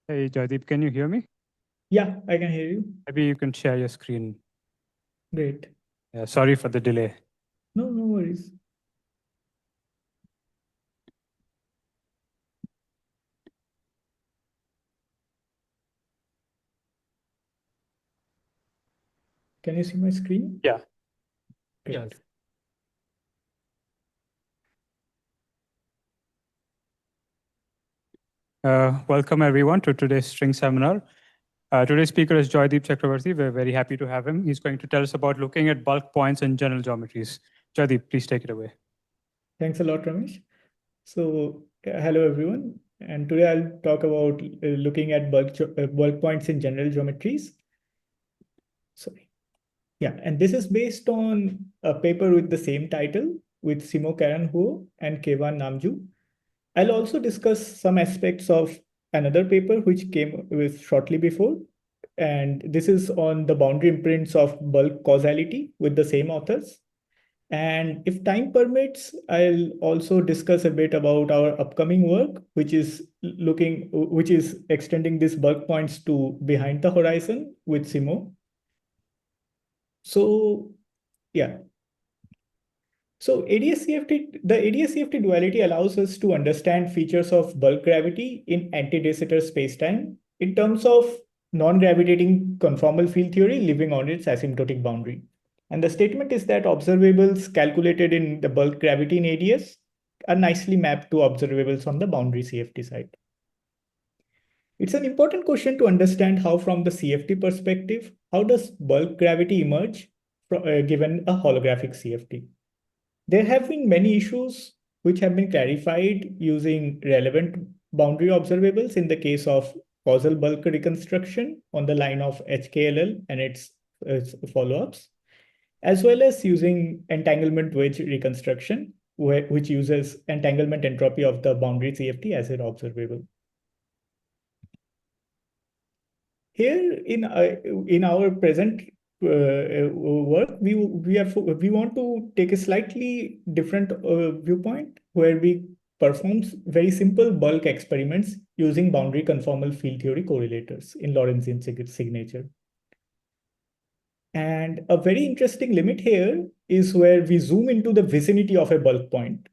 Hey, Joydeep, can you hear me? Yeah, I can hear you. Maybe you can share your screen. Great. Yeah, sorry for the delay. No, no worries. Can you see my screen? Yeah. Great. Welcome everyone to today's string seminar. Today's speaker is Joydeep Chakravarty. We're very happy to have him. He's going to tell us about looking at bulk points and general geometries. Joydeep, please take it away. Thanks a lot, Ramesh. So, hello everyone. And today I'll talk about looking at bulk points in general geometries. Sorry. Yeah, and this is based on a paper with the same title with Simo Karan-Ho and Kevan Namju. I'll also discuss some aspects of another paper which came with shortly before, and this is on the boundary imprints of bulk causality with the same authors. And if time permits, I'll also discuss a bit about our upcoming work, which is extending these bulk points to behind the horizon with Simo. So yeah, so the ADS-CFT duality allows us to understand features of bulk gravity in anti-de Sitter spacetime in terms of non-gravitating conformal field theory living on its asymptotic boundary. And the statement is that observables calculated in the bulk gravity in ADS are nicely mapped to observables on the boundary CFT side. It's an important question to understand how, from the CFT perspective, how does bulk gravity emerge given a holographic CFT? There have been many issues which have been clarified using relevant boundary observables in the case of causal bulk reconstruction on the line of HKLL and its follow-ups, as well as using entanglement wedge reconstruction, which uses entanglement entropy of the boundary CFT as an observable. Here in our present work, we want to take a slightly different viewpoint where we perform very simple bulk experiments using boundary conformal field theory correlators in Lorentzian signature. And a very interesting limit here is where we zoom into the vicinity of a bulk point.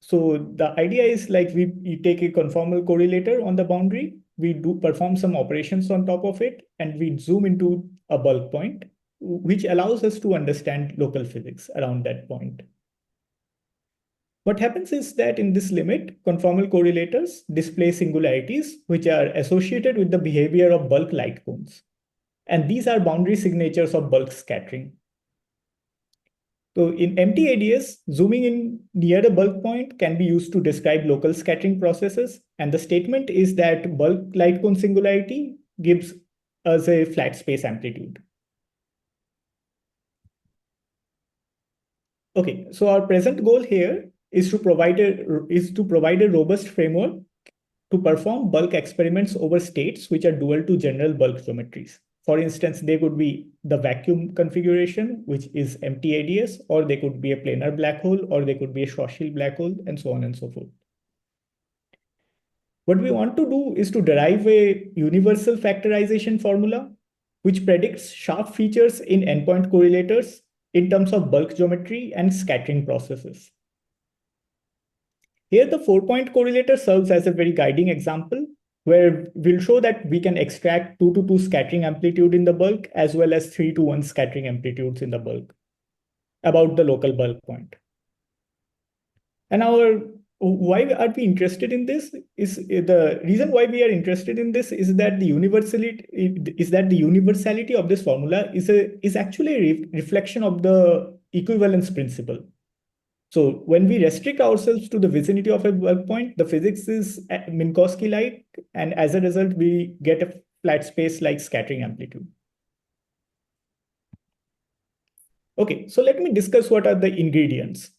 So the idea is like we take a conformal correlator on the boundary, we do perform some operations on top of it, and we zoom into a bulk point, which allows us to understand local physics around that point. What happens is that in this limit, conformal correlators display singularities which are associated with the behavior of bulk light cones. And these are boundary signatures of bulk scattering. So in empty ADS, zooming in near a bulk point can be used to describe local scattering processes. And the statement is that bulk light cone singularity gives us a flat space amplitude. Okay, so our present goal here is to provide a robust framework to perform bulk experiments over states which are dual to general bulk geometries. For instance, they could be the vacuum configuration, which is empty ADS, or they could be a planar black hole, or they could be a Schwarzschild black hole, and so on and so forth. What we want to do is to derive a universal factorization formula, which predicts sharp features in endpoint correlators in terms of bulk geometry and scattering processes. Here, the 4-point correlator serves as a very guiding example where we'll show that we can extract 2 to 2 scattering amplitude in the bulk as well as 3 to 1 scattering amplitudes in the bulk about the local bulk point. And why are we interested in this is the reason why we are interested in this is that the universality of this formula is actually a reflection of the equivalence principle. So when we restrict ourselves to the vicinity of a bulk point, the physics is Minkowski-like, and as a result, we get a flat space-like scattering amplitude. Okay, so let me discuss what are the ingredients.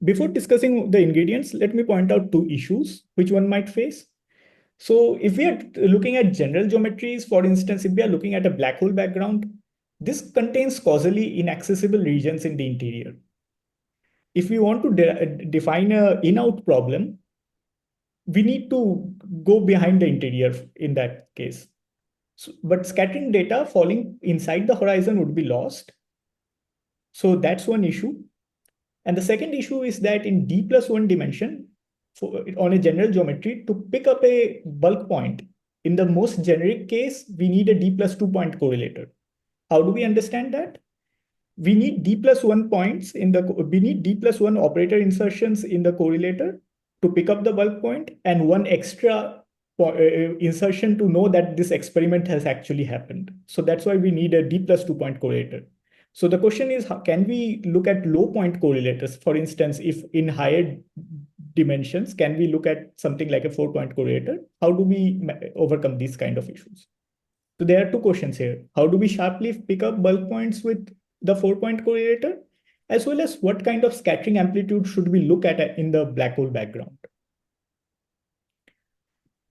Before discussing the ingredients, let me point out 2 issues which one might face. So if we are looking at general geometries, for instance, if we are looking at a black hole background, this contains causally inaccessible regions in the interior. If we want to define a in-out problem, we need to go behind the interior in that case. So, but scattering data falling inside the horizon would be lost. So that's one issue. And the second issue is that in d+1 dimension, on a general geometry, to pick up a bulk point, in the most generic case, we need a d+2 point correlator. How do we understand that? We need d+1 points we need d+1 operator insertions in the correlator to pick up the bulk point, and one extra insertion to know that this experiment has actually happened. So that's why we need a d+2 point correlator. So the question is, can we look at low point correlators? For instance, if in higher dimensions, can we look at something like a 4-point correlator? How do we overcome these kind of issues? So there are two questions here. How do we sharply pick up bulk points with the 4-point correlator? As well as what kind of scattering amplitude should we look at in the black hole background?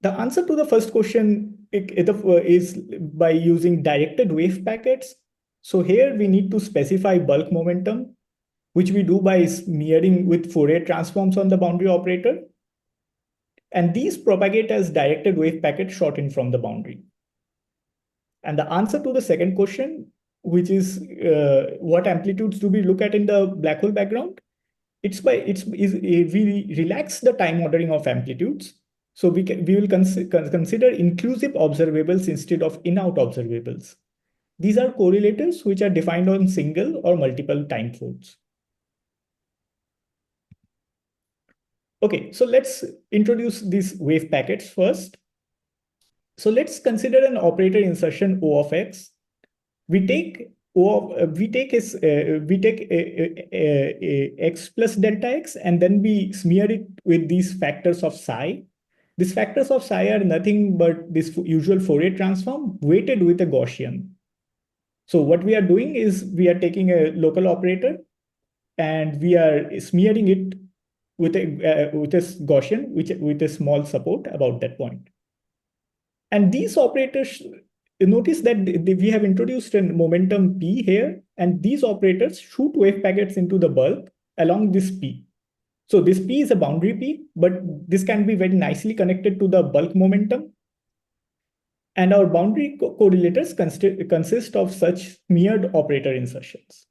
The answer to the first question is by using directed wave packets. So here we need to specify bulk momentum, which we do by smearing with Fourier transforms on the boundary operator. And these propagate as directed wave packets shot in from the boundary. And the answer to the second question, which is what amplitudes do we look at in the black hole background? We relax the time ordering of amplitudes. So we will consider inclusive observables instead of in-out observables. These are correlators which are defined on single or multiple time folds. Okay, so let's introduce these wave packets first. So let's consider an operator insertion O of x. We take x plus delta x, and then we smear it with these factors of psi. These factors of psi are nothing but this usual Fourier transform weighted with a Gaussian. So what we are doing is we are taking a local operator and we are smearing it with a Gaussian, with a small support about that point. And these operators, notice that we have introduced a momentum p here, and these operators shoot wave packets into the bulk along this p. So this p is a boundary p, but this can be very nicely connected to the bulk momentum. And our boundary correlators consist of such smeared operator insertions.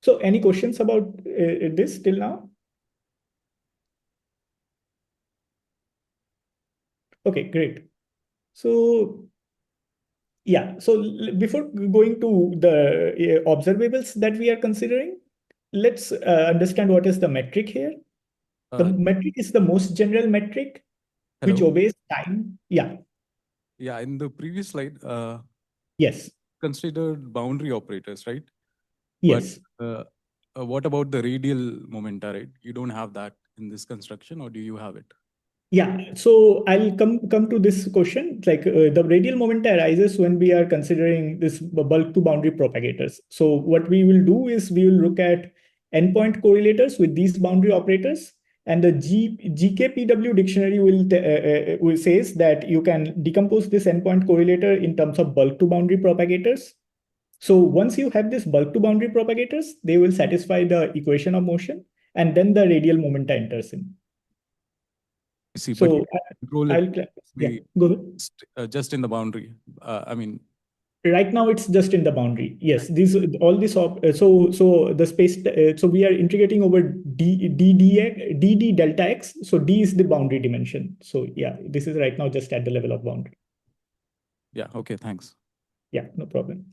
So any questions about this till now? Okay, great. So yeah, so before going to the observables that we are considering, let's understand what is the metric here. The metric is the most general metric, which obeys time. Yeah. Yeah, in the previous slide, Yes. considered boundary operators, right? Yes. But what about the radial momenta, right? You don't have that in this construction, or do you have it? Yeah, so I'll come to this question. Like the radial momenta arises when we are considering this bulk to boundary propagators. So what we will do is we will look at endpoint correlators with these boundary operators, and the GKPW dictionary will says that you can decompose this endpoint correlator in terms of bulk to boundary propagators. So once you have this bulk to boundary propagators, they will satisfy the equation of motion, and then the radial momenta enters in. See, so just in the boundary. I mean, right now it's just in the boundary. Yes, so the space. So we are integrating over d delta x. So d is the boundary dimension. So yeah, this is right now just at the level of boundary. Yeah. Okay. Thanks. Yeah. No problem.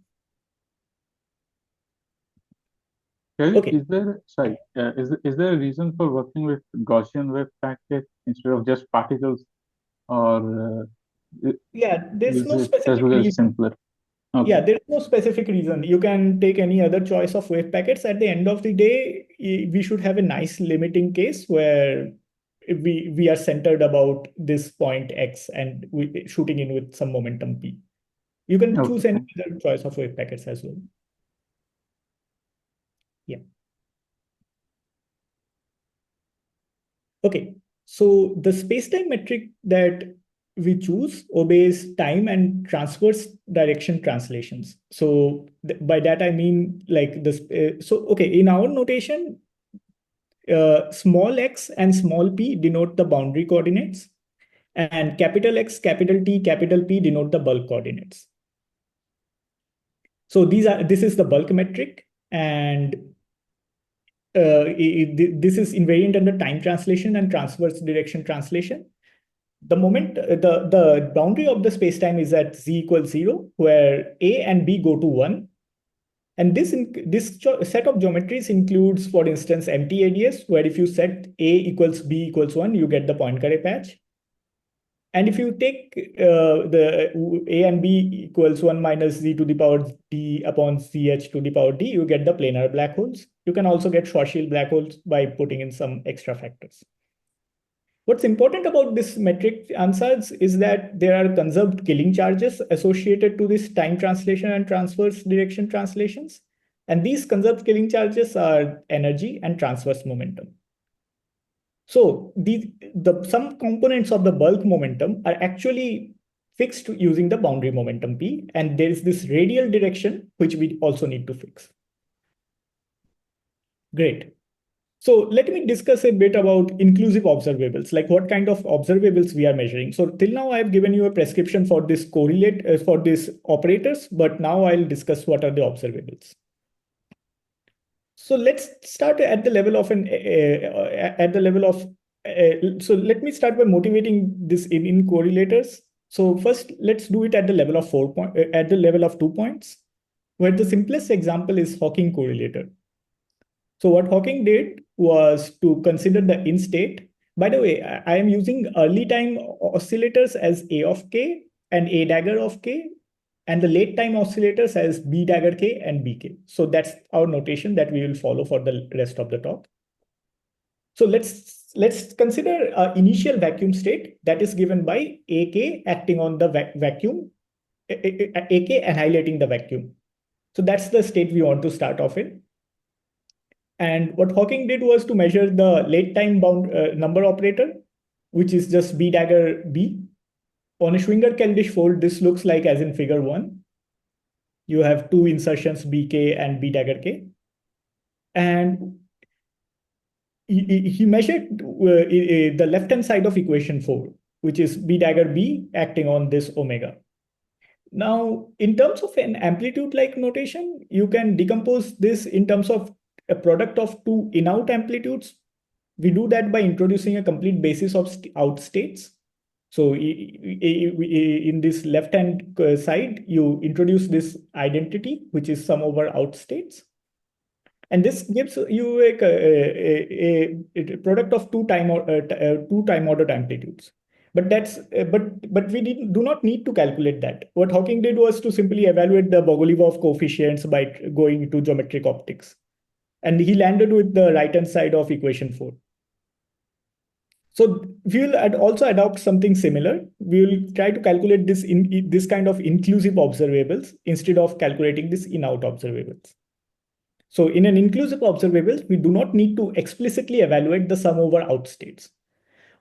Okay. Is there a reason for working with Gaussian wave packets instead of just particles, or there's no specific reason. Simpler? Okay. Yeah, there's no specific reason. You can take any other choice of wave packets. At the end of the day, we should have a nice limiting case where we are centered about this point x and we shooting in with some momentum p. You can choose any other choice of wave packets as well. Yeah. Okay, so the spacetime metric that we choose obeys time and transverse direction translations. So by that I mean like this. Okay, in our notation, small x and small p denote the boundary coordinates, and capital X, capital T, capital P denote the bulk coordinates. So this is the bulk metric, and this is invariant under time translation and transverse direction translation. The moment the boundary of the spacetime is at z equals 0, where a and b go to 1. And this set of geometries includes, for instance, empty ADS, where if you set a equals b equals 1, you get the Poincaré patch. And if you take the a and b equals 1 minus z to the power d upon ch to the power d, you get the planar black holes. You can also get Schwarzschild black holes by putting in some extra factors. What's important about this metric ansatz is that there are conserved killing charges associated to this time translation and transverse direction translations. And these conserved killing charges are energy and transverse momentum. So some components of the bulk momentum are actually fixed using the boundary momentum P, and there is this radial direction, which we also need to fix. Great. So let me discuss a bit about inclusive observables, like what kind of observables we are measuring. So till now, I have given you a prescription for this correlate for these operators, but now I'll discuss what are the observables. So let's start at the level of so let me start by motivating this in correlators. So first, let's do it at the level of 2 points, where the simplest example is Hawking correlator. So what Hawking did was to consider the in state. By the way, I am using early time oscillators as A of k and A dagger of k, and the late time oscillators as B dagger k and Bk. So that's our notation that we will follow for the rest of the talk. So let's consider an initial vacuum state that is given by Ak acting on the vacuum, Ak annihilating the vacuum. So that's the state we want to start off in. And what Hawking did was to measure the late time bound number operator, which is just B dagger B. On a Schwinger-Keldysh fold, this looks like as in figure 1. You have two insertions Bk and B dagger k. And he measured the left-hand side of equation 4, which is B dagger B acting on this omega. Now, in terms of an amplitude-like notation, you can decompose this in terms of a product of two in-out amplitudes. We do that by introducing a complete basis of out states. So in this left-hand side, you introduce this identity, which is sum over out states. And this gives you a product of two time ordered amplitudes. But we do not need to calculate that. What Hawking did was to simply evaluate the Bogoliubov coefficients by going to geometric optics. And he landed with the right-hand side of equation 4. So we will also adopt something similar. We will try to calculate this kind of inclusive observables instead of calculating this in-out observables. So in an inclusive observable, we do not need to explicitly evaluate the sum over out states.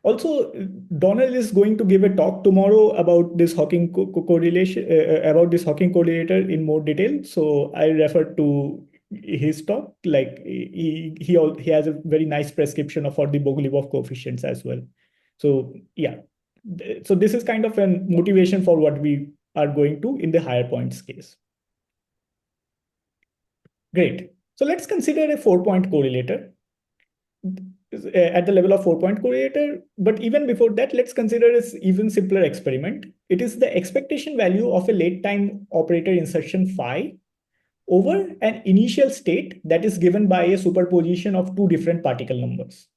Also, Donald is going to give a talk tomorrow about this Hawking correlation, about this Hawking correlator in more detail. So I refer to his talk. Like he has a very nice prescription for the Bogoliubov coefficients as well. So yeah, so this is kind of a motivation for what we are going to in the higher points case. Great. So let's consider a 4-point correlator at the level of 4-point correlator. But even before that, let's consider an even simpler experiment. It is the expectation value of a late time operator insertion phi over an initial state that is given by a superposition of two different particle numbers.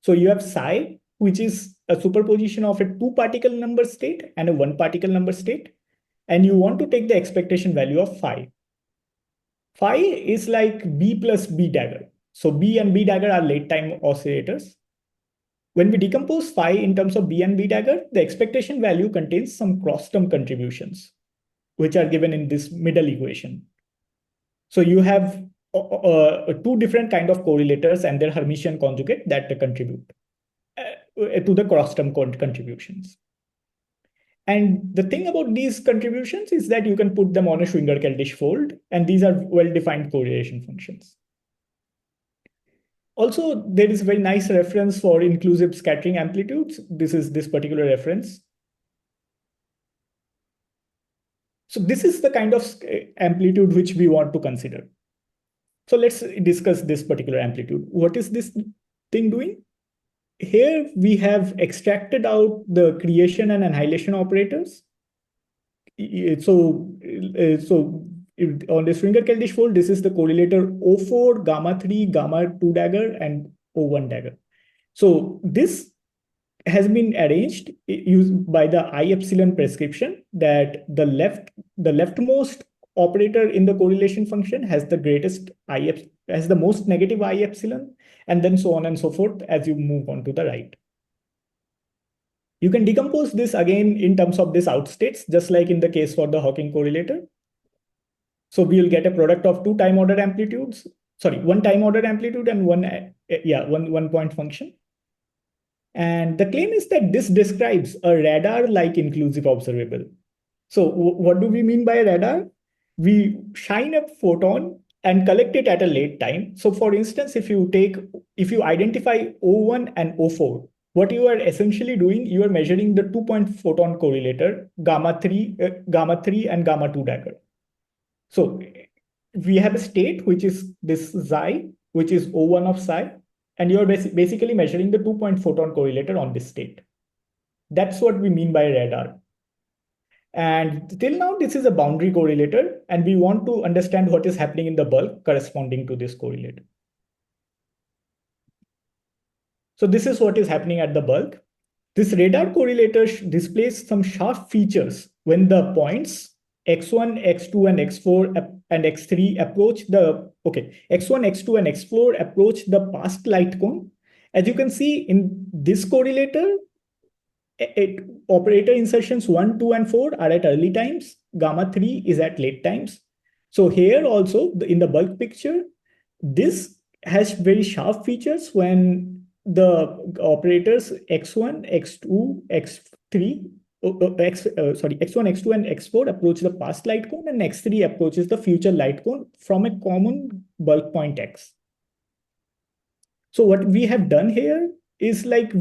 So you have psi, which is a superposition of a 2-particle number state and a 1-particle number state. And you want to take the expectation value of phi. Phi is like B plus B dagger. So B and B dagger are late time oscillators. When we decompose phi in terms of B and B dagger, the expectation value contains some cross-term contributions, which are given in this middle equation. So you have two different kind of correlators and their Hermitian conjugate that contribute to the cross-term contributions. And the thing about these contributions is that you can put them on a Schwinger-Keldysh fold, and these are well-defined correlation functions. Also, there is a very nice reference for inclusive scattering amplitudes. This is this particular reference. So this is the kind of amplitude which we want to consider. So let's discuss this particular amplitude. What is this thing doing? Here we have extracted out the creation and annihilation operators. So on the Schwinger-Keldysh fold, this is the correlator O4, gamma 3, gamma 2 dagger, and O1 dagger. So this has been arranged used by the I epsilon prescription, that the leftmost operator in the correlation function has the greatest has the most negative I epsilon, and then so on and so forth as you move on to the right. You can decompose this again in terms of this outstates, just like in the case for the Hawking correlator. So we'll get a product of two time ordered amplitudes, one time ordered amplitude and one point function. And the claim is that this describes a radar-like inclusive observable. So what do we mean by a radar? We shine a photon and collect it at a late time. So for instance, if you identify O1 and O4, what you are essentially doing, you are measuring the 2-point photon correlator, gamma 3 and gamma 2 dagger. So we have a state, which is this psi, which is O1 of psi, and you're basically measuring the 2-point photon correlator on this state. That's what we mean by radar. And till now, this is a boundary correlator, and we want to understand what is happening in the bulk corresponding to this correlator. So this is what is happening at the bulk. This radar correlator displays some sharp features when the points x1, x2, and x4 and x3 approach the, x1, x2, and x4 approach the past light cone. As you can see in this correlator, operator insertions 1, 2, and 4 are at early times. Gamma 3 is at late times. So here also, in the bulk picture, this has very sharp features when the operators x1, x2, x3, x1, x2, and x4 approach the past light cone, and x3 approaches the future light cone from a common bulk point x. So what we have done here is like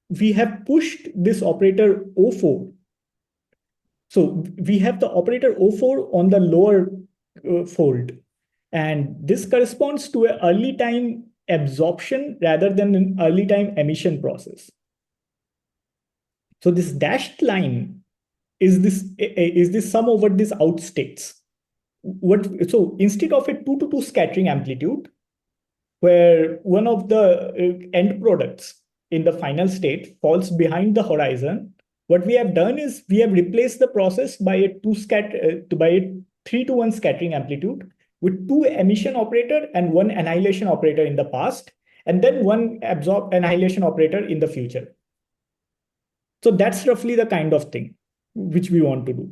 we have pushed this operator O4. So we have the operator O4 on the lower fold, and this corresponds to an early time absorption rather than an early time emission process. So this dashed line is this sum over this outstates. So instead of a 2-to-2 scattering amplitude, where one of the end products in the final state falls behind the horizon, what we have done is we have replaced the process by a 3-to-1 scattering amplitude with 2 emission operator and 1 annihilation operator in the past, and then 1 annihilation operator in the future. So that's roughly the kind of thing which we want to do.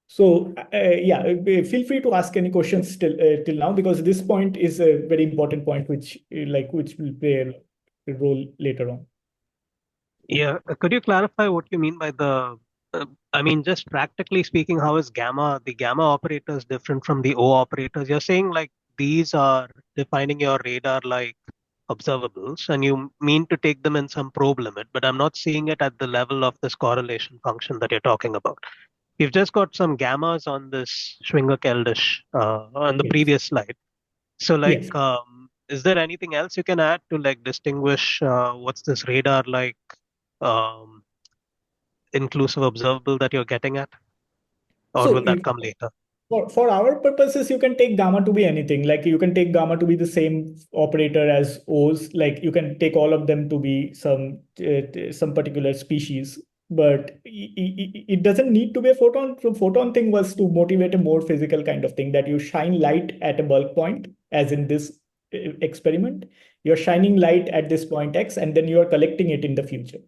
So feel free to ask any questions till now, because this point is a very important point which will play a role later on. Yeah, could you clarify what you mean by the? Just practically speaking, how is the gamma operators different from the O operators? You're saying like these are defining your radar-like observables, and you mean to take them in some probe limit, but I'm not seeing it at the level of this correlation function that you're talking about. You've just got some gammas on this Schwinger-Keldysh on the previous slide. So like, yes. Is there anything else you can add to like distinguish what's this radar-like inclusive observable that you're getting at? Or will that come later? For our purposes, you can take gamma to be anything. Like you can take gamma to be the same operator as O's. Like you can take all of them to be some particular species. But it doesn't need to be a photon. The photon thing was to motivate a more physical kind of thing, that you shine light at a bulk point, as in this experiment. You're shining light at this point X, and then you're collecting it in the future.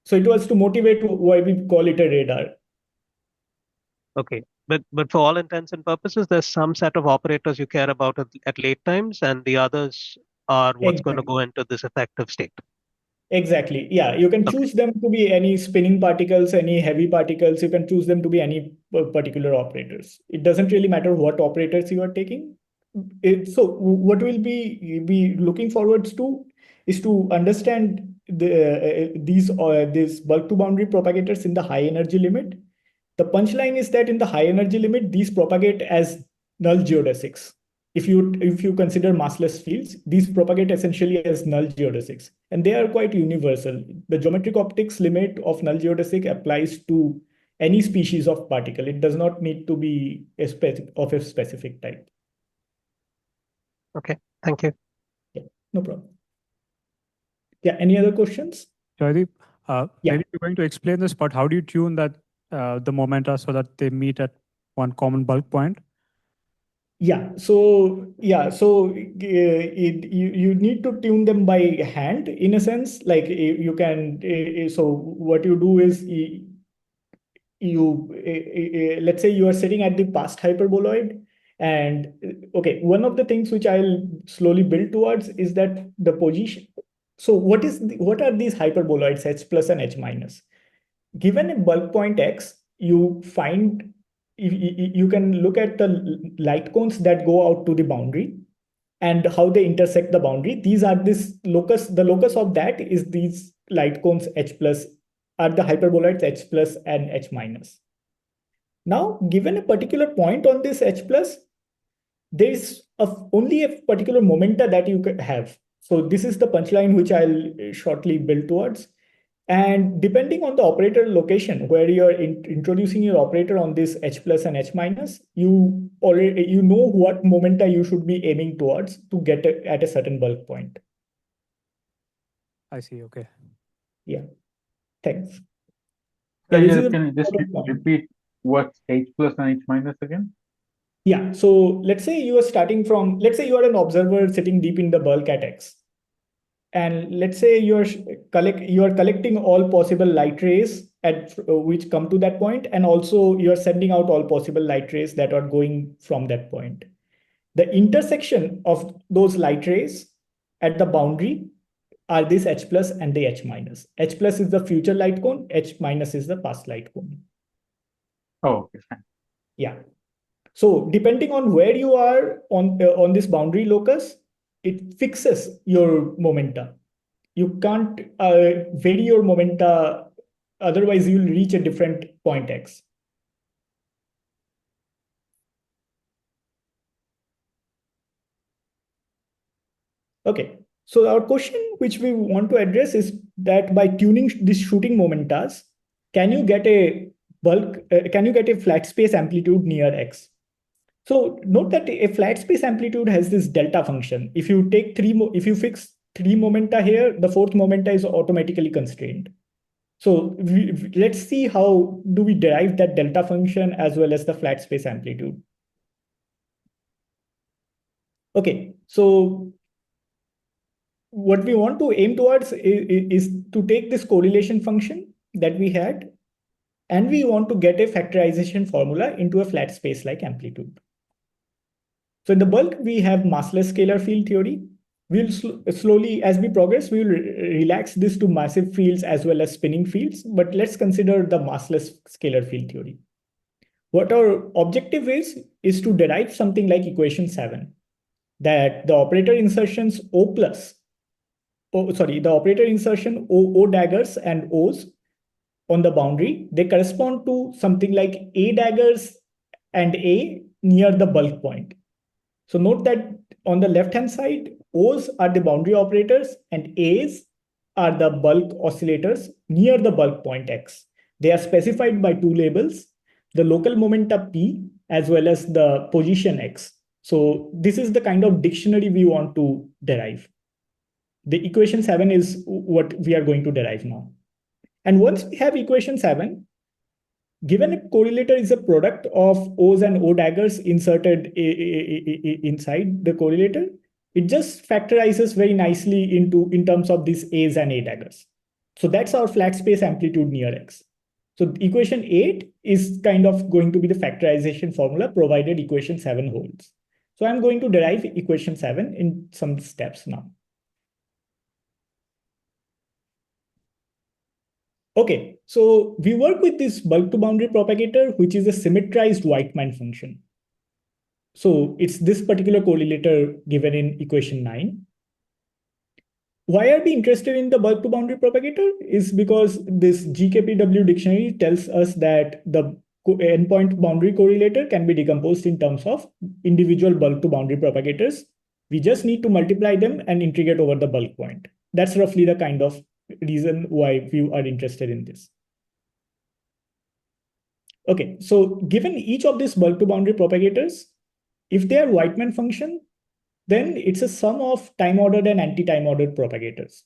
So it was to motivate why we call it a radar. Okay. But for all intents and purposes, there's some set of operators you care about at late times, and the others are what's going to go into this effective state. Exactly. Yeah, you can choose them to be any spinning particles, any heavy particles. You can choose them to be any particular operators. It doesn't really matter what operators you are taking. So what we'll be looking forward to is to understand these bulk to boundary propagators in the high energy limit. The punchline is that in the high energy limit, these propagate as null geodesics. If you consider massless fields, these propagate essentially as null geodesics, and they are quite universal. The geometric optics limit of null geodesic applies to any species of particle. It does not need to be of a specific type. Okay, thank you. Yeah, no problem. Yeah, any other questions? Joydeep, Yeah. maybe you're going to explain this, but how do you tune that the momenta so that they meet at one common bulk point? So you need to tune them by hand in a sense. Like you can. So what you do is let's say you are sitting at the past hyperboloid, and okay, one of the things which I'll slowly build towards is that the position. So what are these hyperboloids h plus and h minus? Given a bulk point x, you find you can look at the light cones that go out to the boundary and how they intersect the boundary. These are this locus. The locus of that is these light cones h plus are the hyperboloids h plus and h minus. Now, given a particular point on this h plus, there is only a particular momenta that you could have. So this is the punchline which I'll shortly build towards. And depending on the operator location where you're introducing your operator on this h plus and h minus, you know what momenta you should be aiming towards to get at a certain bulk point. I see. Okay. Yeah. Thanks. Can Yeah, you just repeat what's h plus and h minus again? Yeah. So let's say you are starting from, let's say you are an observer sitting deep in the bulk at x. And let's say you are collecting all possible light rays at which come to that point, and also you are sending out all possible light rays that are going from that point. The intersection of those light rays at the boundary are this h plus and the h minus. H plus is the future light cone, h minus is the past light cone. Oh, okay, fine. Yeah. So depending on where you are on this boundary locus, it fixes your momenta. You can't vary your momenta, otherwise you'll reach a different point x. Okay, so our question which we want to address is that by tuning these shooting momentas, can you get a flat space amplitude near x? So note that a flat space amplitude has this delta function. If you fix three momenta here, the fourth momenta is automatically constrained. So let's see how do we derive that delta function as well as the flat space amplitude. Okay, so what we want to aim towards is to take this correlation function that we had, and we want to get a factorization formula into a flat space like amplitude. So in the bulk, we have massless scalar field theory. We'll slowly, as we progress, we will relax this to massive fields as well as spinning fields, but let's consider the massless scalar field theory. What our objective is to derive something like equation 7, that the operator insertions the operator insertion O daggers and O's on the boundary, they correspond to something like A daggers and A near the bulk point. So note that on the left-hand side, O's are the boundary operators and A's are the bulk oscillators near the bulk point X. They are specified by two labels, the local momenta P as well as the position X. So this is the kind of dictionary we want to derive. The equation 7 is what we are going to derive now. And once we have equation 7, given a correlator is a product of O's and O daggers inserted inside the correlator, it just factorizes very nicely in terms of these A's and A daggers. So that's our flat space amplitude near X. So equation 8 is kind of going to be the factorization formula provided equation 7 holds. So I'm going to derive equation 7 in some steps now. Okay, so we work with this bulk to boundary propagator, which is a symmetrized Weightman function. So it's this particular correlator given in equation 9. Why are we interested in the bulk to boundary propagator? Is because this GKPW dictionary tells us that the endpoint boundary correlator can be decomposed in terms of individual bulk to boundary propagators. We just need to multiply them and integrate over the bulk point. That's roughly the kind of reason why we are interested in this. Okay, so given each of these bulk to boundary propagators, if they are Whiteman function, then it's a sum of time-ordered and anti-time ordered propagators.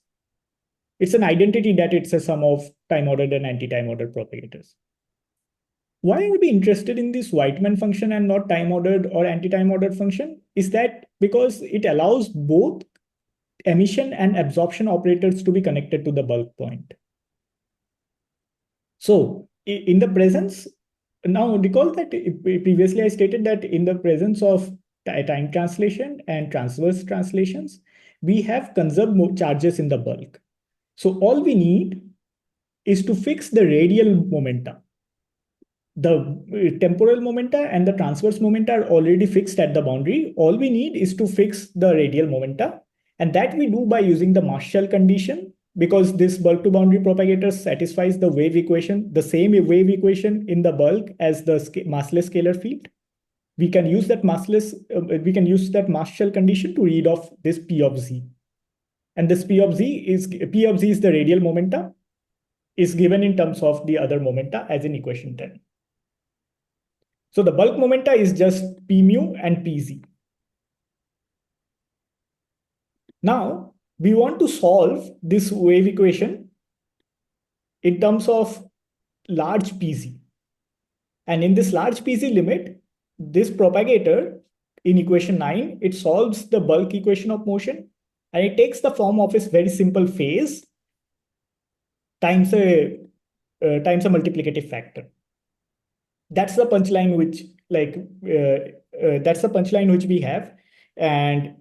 It's an identity that it's a sum of time-ordered and anti-time ordered propagators. Why I would be interested in this Whiteman function and not time-ordered or anti-time ordered function is that because it allows both emission and absorption operators to be connected to the bulk point. So in the presence, now recall that previously I stated that in the presence of time translation and transverse translations, we have conserved charges in the bulk. So all we need is to fix the radial momenta. The temporal momenta and the transverse momenta are already fixed at the boundary. All we need is to fix the radial momenta. And that we do by using the mass shell condition, because this bulk to boundary propagator satisfies the wave equation, the same wave equation in the bulk as the massless scalar field. We can use that mass shell condition to read off this P of Z. And this P of Z is the radial momenta, is given in terms of the other momenta as in equation 10. So the bulk momenta is just P mu and PZ. Now we want to solve this wave equation in terms of large PZ. And in this large PZ limit, this propagator in equation 9, it solves the bulk equation of motion, and it takes the form of a very simple phase times a multiplicative factor. That's the punchline which we have, and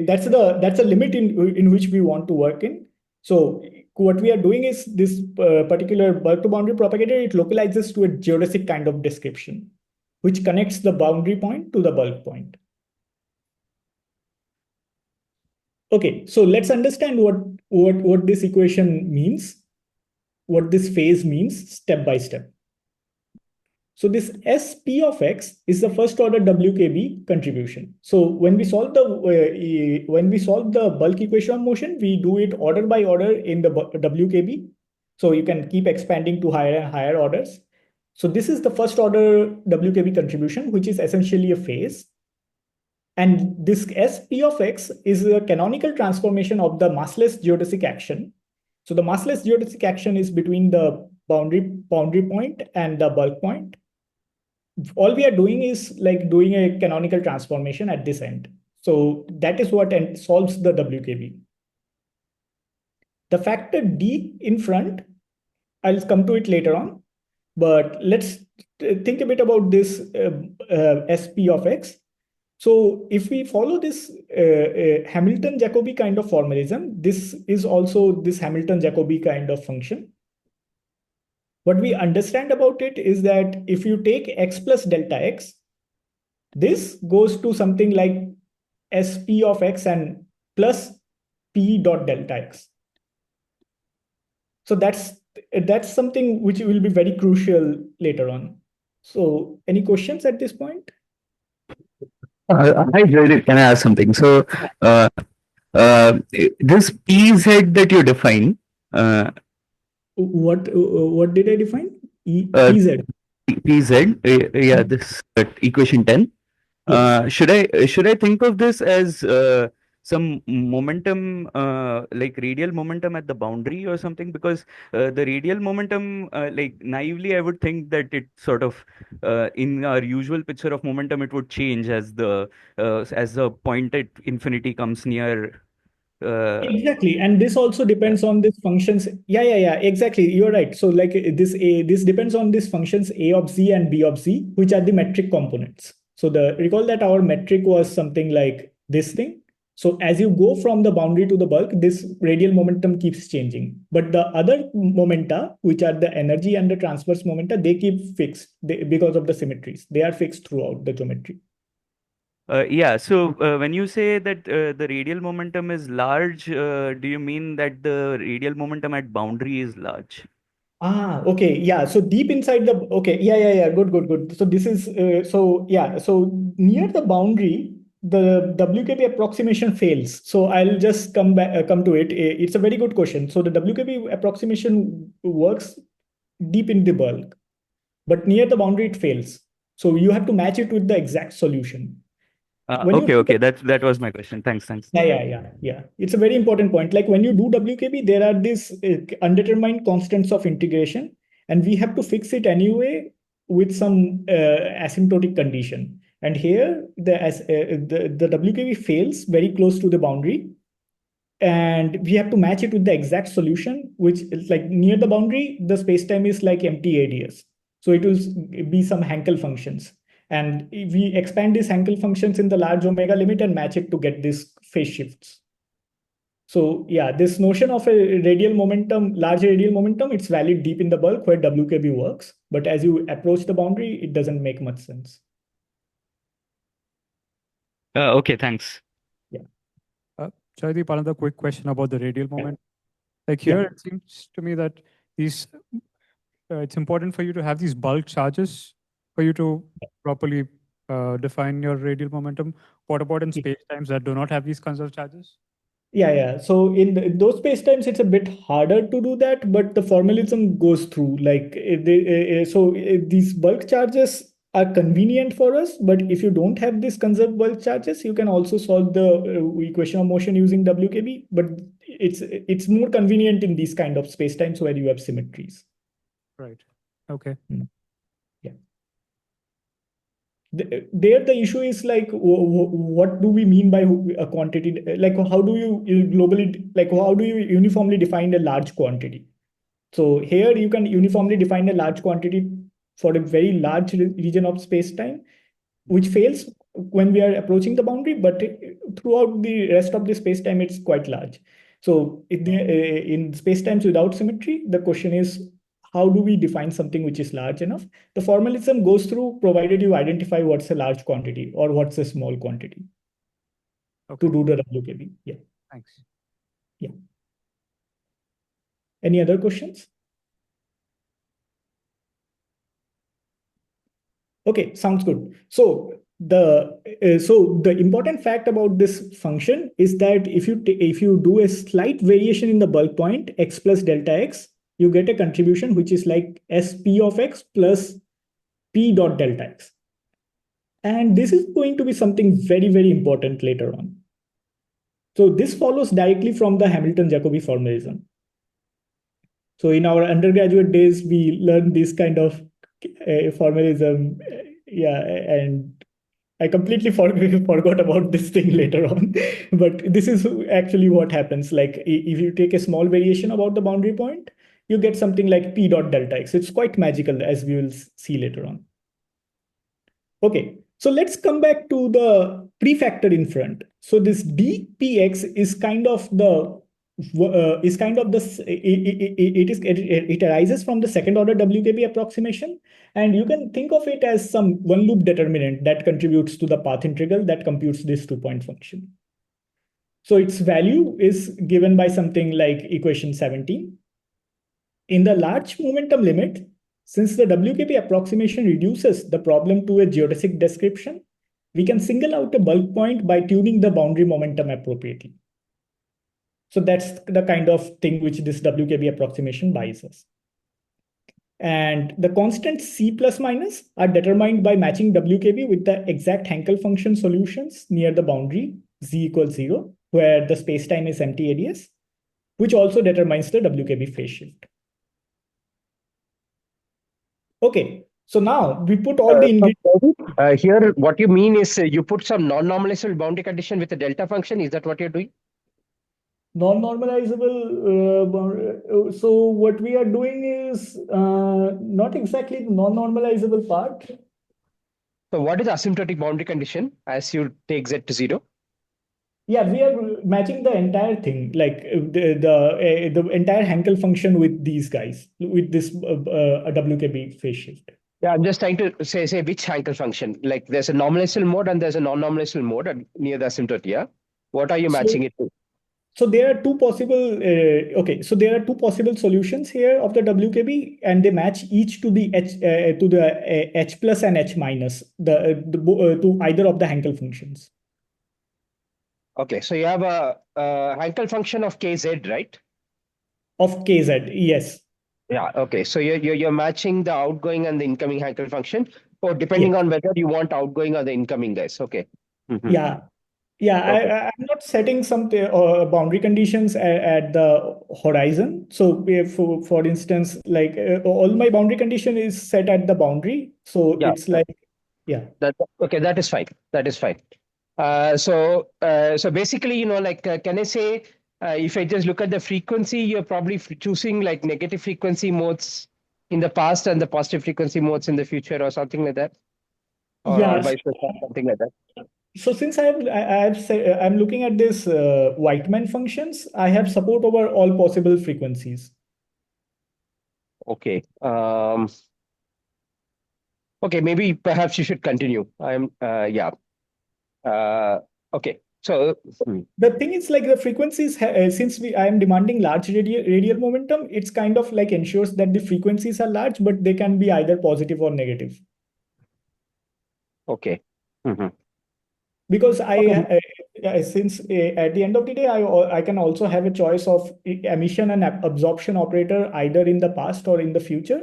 that's the limit in which we want to work in. So what we are doing is this particular bulk to boundary propagator, it localizes to a geodesic kind of description, which connects the boundary point to the bulk point. Okay, so let's understand what this equation means, what this phase means step by step. So this SP of x is the first order WKB contribution. So when we solve the bulk equation of motion, we do it order by order in the WKB. So you can keep expanding to higher and higher orders. So this is the first order WKB contribution, which is essentially a phase. And this SP of x is a canonical transformation of the massless geodesic action. So the massless geodesic action is between the boundary point and the bulk point. All we are doing is like doing a canonical transformation at this end. So that is what solves the WKB. The factor D in front, I'll come to it later on, but let's think a bit about this SP of x. So if we follow this Hamilton-Jacobi kind of formalism, this is also this Hamilton-Jacobi kind of function. What we understand about it is that if you take x plus delta x, this goes to something like SP of x and plus P dot delta x. So that's something which will be very crucial later on. So any questions at this point? Hi, Joydeep, can I ask something? So this PZ that you define, what did I define? PZ. PZ, yeah, this equation 10. Yes. Should I think of this as some momentum, like radial momentum at the boundary or something? Because the radial momentum, like naively, I would think that it sort of, in our usual picture of momentum, it would change as the point at infinity comes near. Exactly, and this also depends on these functions. Yeah, exactly. You're right. So like this depends on these functions A of z and B of z, which are the metric components. So recall that our metric was something like this thing. So as you go from the boundary to the bulk, this radial momentum keeps changing. But the other momenta, which are the energy and the transverse momenta, they keep fixed because of the symmetries. They are fixed throughout the geometry. Yeah, so when you say that the radial momentum is large, do you mean that the radial momentum at boundary is large? Okay. Yeah. So deep inside the, okay. Yeah. Good, good, good. So this is, so near the boundary, the WKB approximation fails. So I'll just come to it. It's a very good question. So the WKB approximation works deep in the bulk, but near the boundary, it fails. So you have to match it with the exact solution. When you Okay. That was my question. Thanks. Yeah. It's a very important point. Like when you do WKB, there are these undetermined constants of integration, and we have to fix it anyway with some asymptotic condition. And here, the WKB fails very close to the boundary, and we have to match it with the exact solution, which is like near the boundary, the spacetime is like empty ADS. So it will be some Hankel functions. And we expand these Hankel functions in the large omega limit and match it to get these phase shifts. So yeah, this notion of a radial momentum, large radial momentum, it's valid deep in the bulk where WKB works. But as you approach the boundary, it doesn't make much sense. Okay, thanks. Yeah. Joydeep, another quick question about the radial moment. Like here, it seems to me that these it's important for you to have these bulk charges for you to properly define your radial momentum. What about in space times that do not have these kinds of charges? Yeah. So in those spacetimes, it's a bit harder to do that, but the formalism goes through. Like these bulk charges are convenient for us, but if you don't have these conserved bulk charges, you can also solve the equation of motion using WKB. But it's more convenient in these kind of spacetimes where you have symmetries. Right. Okay. Yeah. There the issue is like, what do we mean by a quantity? Like how do you globally, like how do you uniformly define a large quantity? So here you can uniformly define a large quantity for a very large region of space-time, which fails when we are approaching the boundary, but throughout the rest of the space-time, it's quite large. So in space-times without symmetry, the question is, how do we define something which is large enough? The formalism goes through provided you identify what's a large quantity or what's a small quantity to do the WKB. Yeah. Thanks. Yeah. Any other questions? Okay, sounds good. So the important fact about this function is that if you do a slight variation in the bulk point x plus delta x, you get a contribution which is like sp of x plus p dot delta x. And this is going to be something very, very important later on. So this follows directly from the Hamilton-Jacobi formalism. So in our undergraduate days, we learned this kind of formalism. Yeah, and I completely forgot about this thing later on. But this is actually what happens. Like if you take a small variation about the boundary point, you get something like p dot delta x. It's quite magical, as we will see later on. Okay, so let's come back to the prefactor in front. So this dpx is kind of the it arises from the second order WKB approximation, and you can think of it as some one loop determinant that contributes to the path integral that computes this 2-point function. So its value is given by something like equation 17. In the large momentum limit, since the WKB approximation reduces the problem to a geodesic description, we can single out a bulk point by tuning the boundary momentum appropriately. So that's the kind of thing which this WKB approximation buys us. And the constants C plus minus are determined by matching WKB with the exact Hankel function solutions near the boundary Z equals 0, where the spacetime is empty ADS, which also determines the WKB phase shift. Okay, so now we put all the ingredients. Here, what you mean is you put some non-normalizable boundary condition with the delta function. Is that what you're doing? Non-normalizable. So what we are doing is not exactly the non-normalizable part. So what is asymptotic boundary condition as you take Z to 0? Yeah, we are matching the entire thing, like the entire Hankel function with these guys, with this WKB phase shift. Yeah, I'm just trying to say which Hankel function. Like there's a nominal mode and there's a non-nominal mode near the asymptote. Yeah. What are you matching it to? So there are two possible. So there are two possible solutions here of the WKB, and they match each to the H plus and H minus to either of the Hankel functions. Okay, so you have a Hankel function of kz, right? Of kz, yes. Yeah. Okay, so you're matching the outgoing and the incoming Hankel function, or depending on whether you want outgoing or the incoming guys. Okay. Mm-hmm. Yeah. Yeah, Okay. I'm not setting some boundary conditions at the horizon. So if, for instance, like all my boundary condition is set at the boundary. So Yeah. it's like, yeah. Okay, that is fine. That is fine. So basically, like, can I say, if I just look at the frequency, you're probably choosing like negative frequency modes in the past and the positive frequency modes in the future, or something like that, or Yeah. vice versa, something like that. So since I'm looking at this Whiteman functions, I have support over all possible frequencies. Okay. Okay, maybe perhaps you should continue. Yeah. Okay. So The thing is, like, the frequencies, since I am demanding large radial momentum, it's kind of like ensures that the frequencies are large, but they can be either positive or negative. okay. Mm-hmm. Because Okay. since at the end of the day, I can also have a choice of emission and absorption operator either in the past or in the future.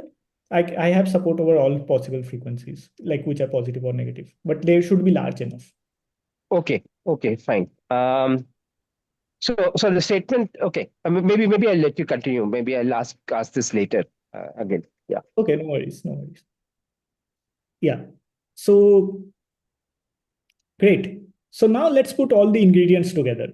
I have support over all possible frequencies, like which are positive or negative, but they should be large enough. Okay. Okay. Fine. So the statement. Okay. Maybe I'll let you continue. Maybe I'll ask this later again. Yeah. Okay, no worries, no worries. Yeah. So great. So now let's put all the ingredients together.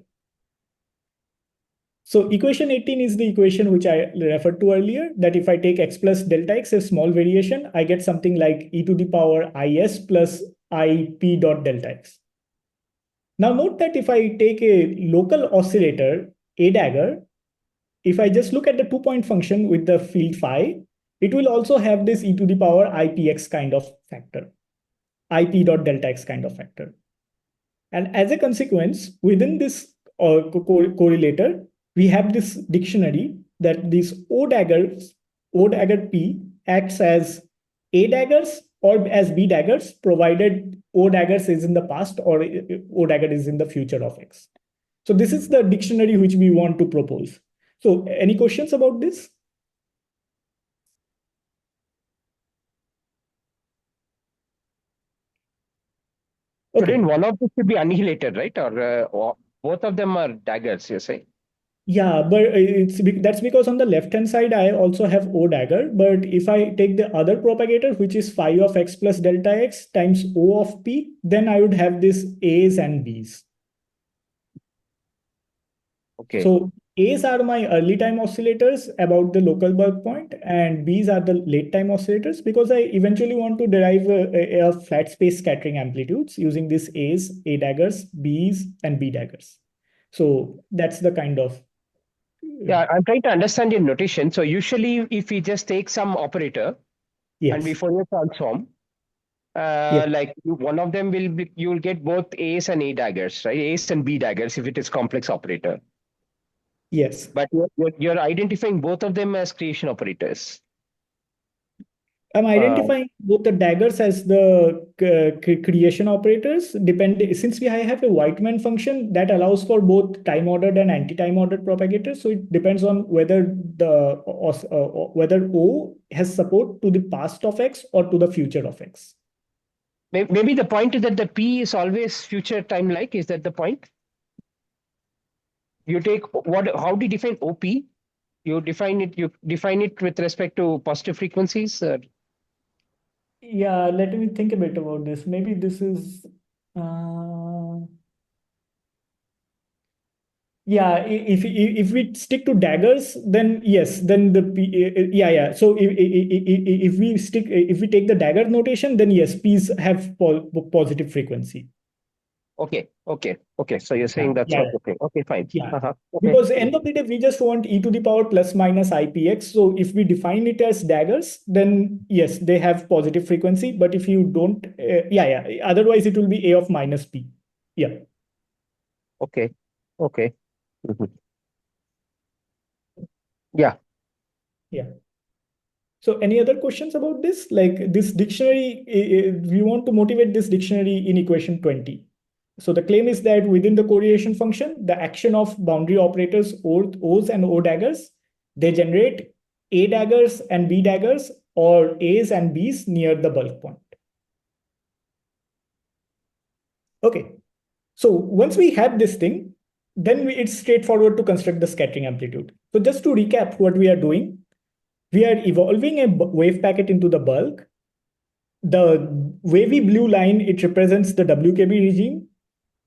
So equation 18 is the equation which I referred to earlier, that if I take x plus delta x, a small variation, I get something like e to the power is plus ip dot delta x. Now note that if I take a local oscillator, a dagger, if I just look at the 2-point function with the field phi, it will also have this e to the power ipx kind of factor, ip dot delta x kind of factor. And as a consequence, within this correlator, we have this dictionary that these O dagger P acts as A daggers or as B daggers, provided O daggers is in the past or O dagger is in the future of X. So this is the dictionary which we want to propose. So any questions about this? Okay. Then one of them should be annihilated, right? Or both of them are daggers, you say? Yeah, but that's because on the left hand side I also have O dagger. But if I take the other propagator, which is phi of x plus delta x times O of p, then I would have this A's and B's. Okay. So A's are my early time oscillators about the local bulk point, and B's are the late time oscillators because I eventually want to derive a flat space scattering amplitudes using these A's, A daggers, B's, and B daggers. So that's the kind of. Yeah, I'm trying to understand your notation. So usually, if we just take some operator and we Yes. Fourier transform, Yes. like one of them you'll get both A's and A daggers, right? A's and B daggers if it is complex operator. Yes. But you're identifying both of them as creation operators. I'm identifying both the daggers as the creation operators. Since I have a Whiteman function that allows for both time ordered and anti-time ordered propagators, so it depends on whether whether O has support to the past of X or to the future of X. Maybe the point is that the P is always future time like. Is that the point? You take how do you define OP? You define it with respect to positive frequencies. Yeah, let me think a bit about this. Maybe this is. Yeah, if we stick to daggers, then yes, then yeah. So if we take the dagger notation, then yes, P's have positive frequency. Okay. So you're saying that's Yeah. what you're saying. Okay, fine. Yeah. Okay. Because end of the day, we just want e to the power plus minus IPX. So if we define it as daggers, then yes, they have positive frequency. But if you don't, otherwise it will be A of minus P. Yeah. Okay. Mhm. Yeah. Yeah. So any other questions about this? Like this dictionary, we want to motivate this dictionary in equation 20. So the claim is that within the correlation function, the action of boundary operators O's and O daggers, they generate A daggers and B daggers or A's and B's near the bulk point. Okay. So once we have this thing, then it's straightforward to construct the scattering amplitude. So just to recap what we are doing, we are evolving a wave packet into the bulk. The wavy blue line, it represents the WKB regime,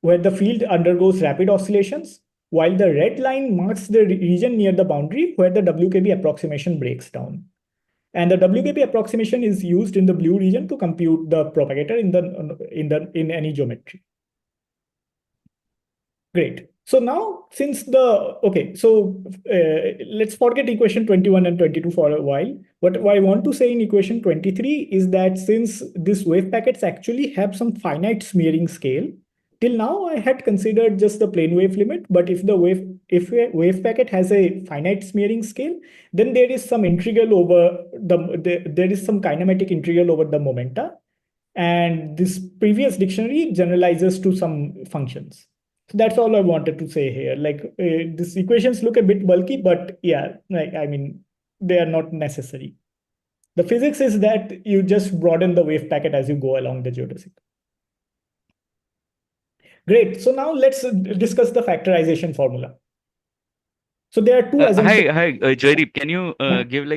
where the field undergoes rapid oscillations, while the red line marks the region near the boundary where the WKB approximation breaks down. And the WKB approximation is used in the blue region to compute the propagator in any geometry. Great. So now, let's forget equation 21 and 22 for a while. What I want to say in equation 23 is that since these wave packets actually have some finite smearing scale, till now I had considered just the plane wave limit, but if a wave packet has a finite smearing scale, then there is some integral over there is some kinematic integral over the momenta, and this previous dictionary generalizes to some functions. So that's all I wanted to say here. Like these equations look a bit bulky, but yeah, they are not necessary. The physics is that you just broaden the wave packet as you go along the geodesic. Great. So now let's discuss the factorization formula. So there are two assumptions. Hi, Joydeep. Can you give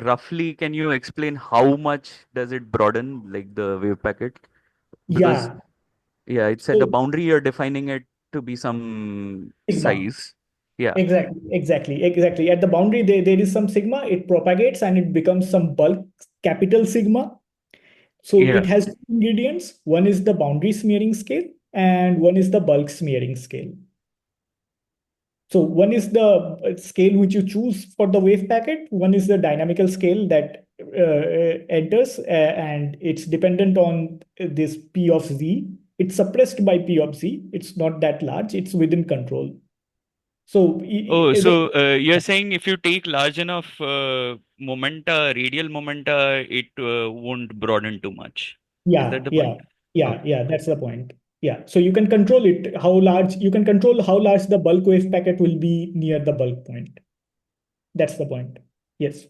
roughly? Can you explain how much does it broaden, like the wave packet? Because Yeah. it's at the boundary. You're defining it to be some Sigma. size. Yeah. Exactly. At the boundary, there is some sigma. It propagates and it becomes some bulk capital sigma. So Yeah. it has two ingredients. One is the boundary smearing scale and one is the bulk smearing scale. So one is the scale which you choose for the wave packet. One is the dynamical scale that enters, and it's dependent on this P of Z. It's suppressed by P of Z. It's not that large. It's within control. So You're saying if you take large enough radial momenta, it won't broaden too much. Is that the point? Yeah, that's the point. Yeah, so you can control it, you can control how large the bulk wave packet will be near the bulk point. That's the point. Yes.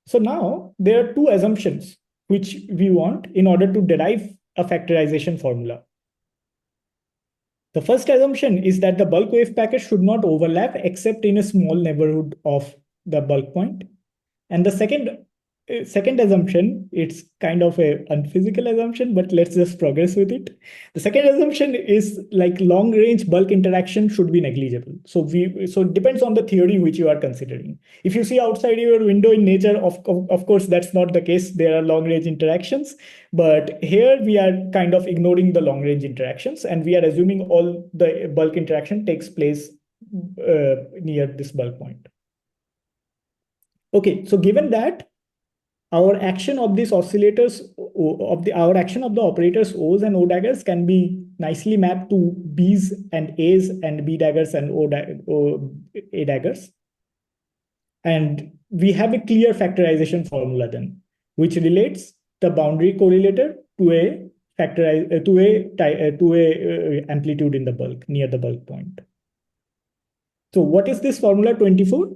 So now there are two assumptions which we want in order to derive a factorization formula. The first assumption is that the bulk wave packet should not overlap except in a small neighborhood of the bulk point. And the second assumption, it's kind of a unphysical assumption, but let's just progress with it. The second assumption is like long range bulk interaction should be negligible. So it depends on the theory which you are considering. If you see outside your window in nature, of course that's not the case. There are long range interactions, but here we are kind of ignoring the long range interactions and we are assuming all the bulk interaction takes place near this bulk point. Okay, so given that our action of these oscillators our action of the operators O's and O daggers can be nicely mapped to B's and A's and B daggers and A daggers. And we have a clear factorization formula then, which relates the boundary correlator to a amplitude in the bulk near the bulk point. So what is this formula 24?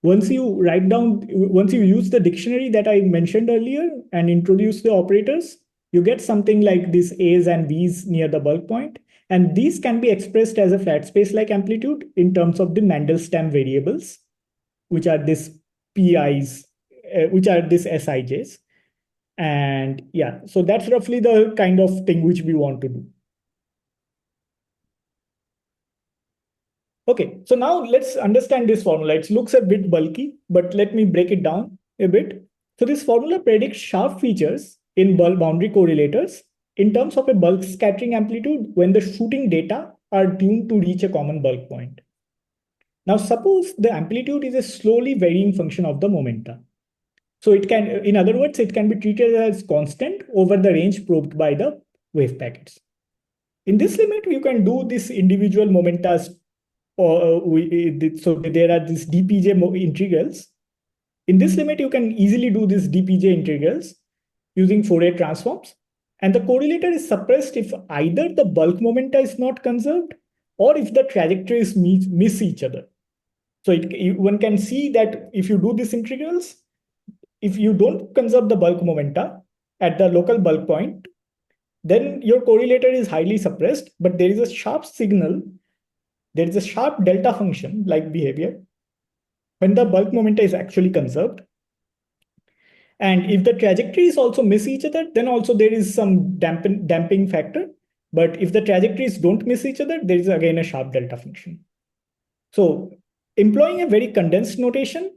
Once you use the dictionary that I mentioned earlier and introduce the operators, you get something like this A's and B's near the bulk point. And these can be expressed as a flat space-like amplitude in terms of the Mandelstam variables, which are this PIs, which are this SIJs. And yeah, so that's roughly the kind of thing which we want to do. Okay, so now let's understand this formula. It looks a bit bulky, but let me break it down a bit. So this formula predicts sharp features in boundary correlators in terms of a bulk scattering amplitude when the shooting data are doomed to reach a common bulk point. Now, suppose the amplitude is a slowly varying function of the momenta. So it can, in other words, it can be treated as constant over the range probed by the wave packets. In this limit, you can do this individual momenta. So there are these dpj integrals. In this limit, you can easily do these dpj integrals using Fourier transforms. And the correlator is suppressed if either the bulk momenta is not conserved or if the trajectories miss each other. So one can see that if you do these integrals, if you don't conserve the bulk momenta at the local bulk point, then your correlator is highly suppressed, but there is a sharp signal, there is a sharp delta function like behavior when the bulk momenta is actually conserved. And if the trajectories also miss each other, then also there is some damping factor. But if the trajectories don't miss each other, there is again a sharp delta function. So employing a very condensed notation,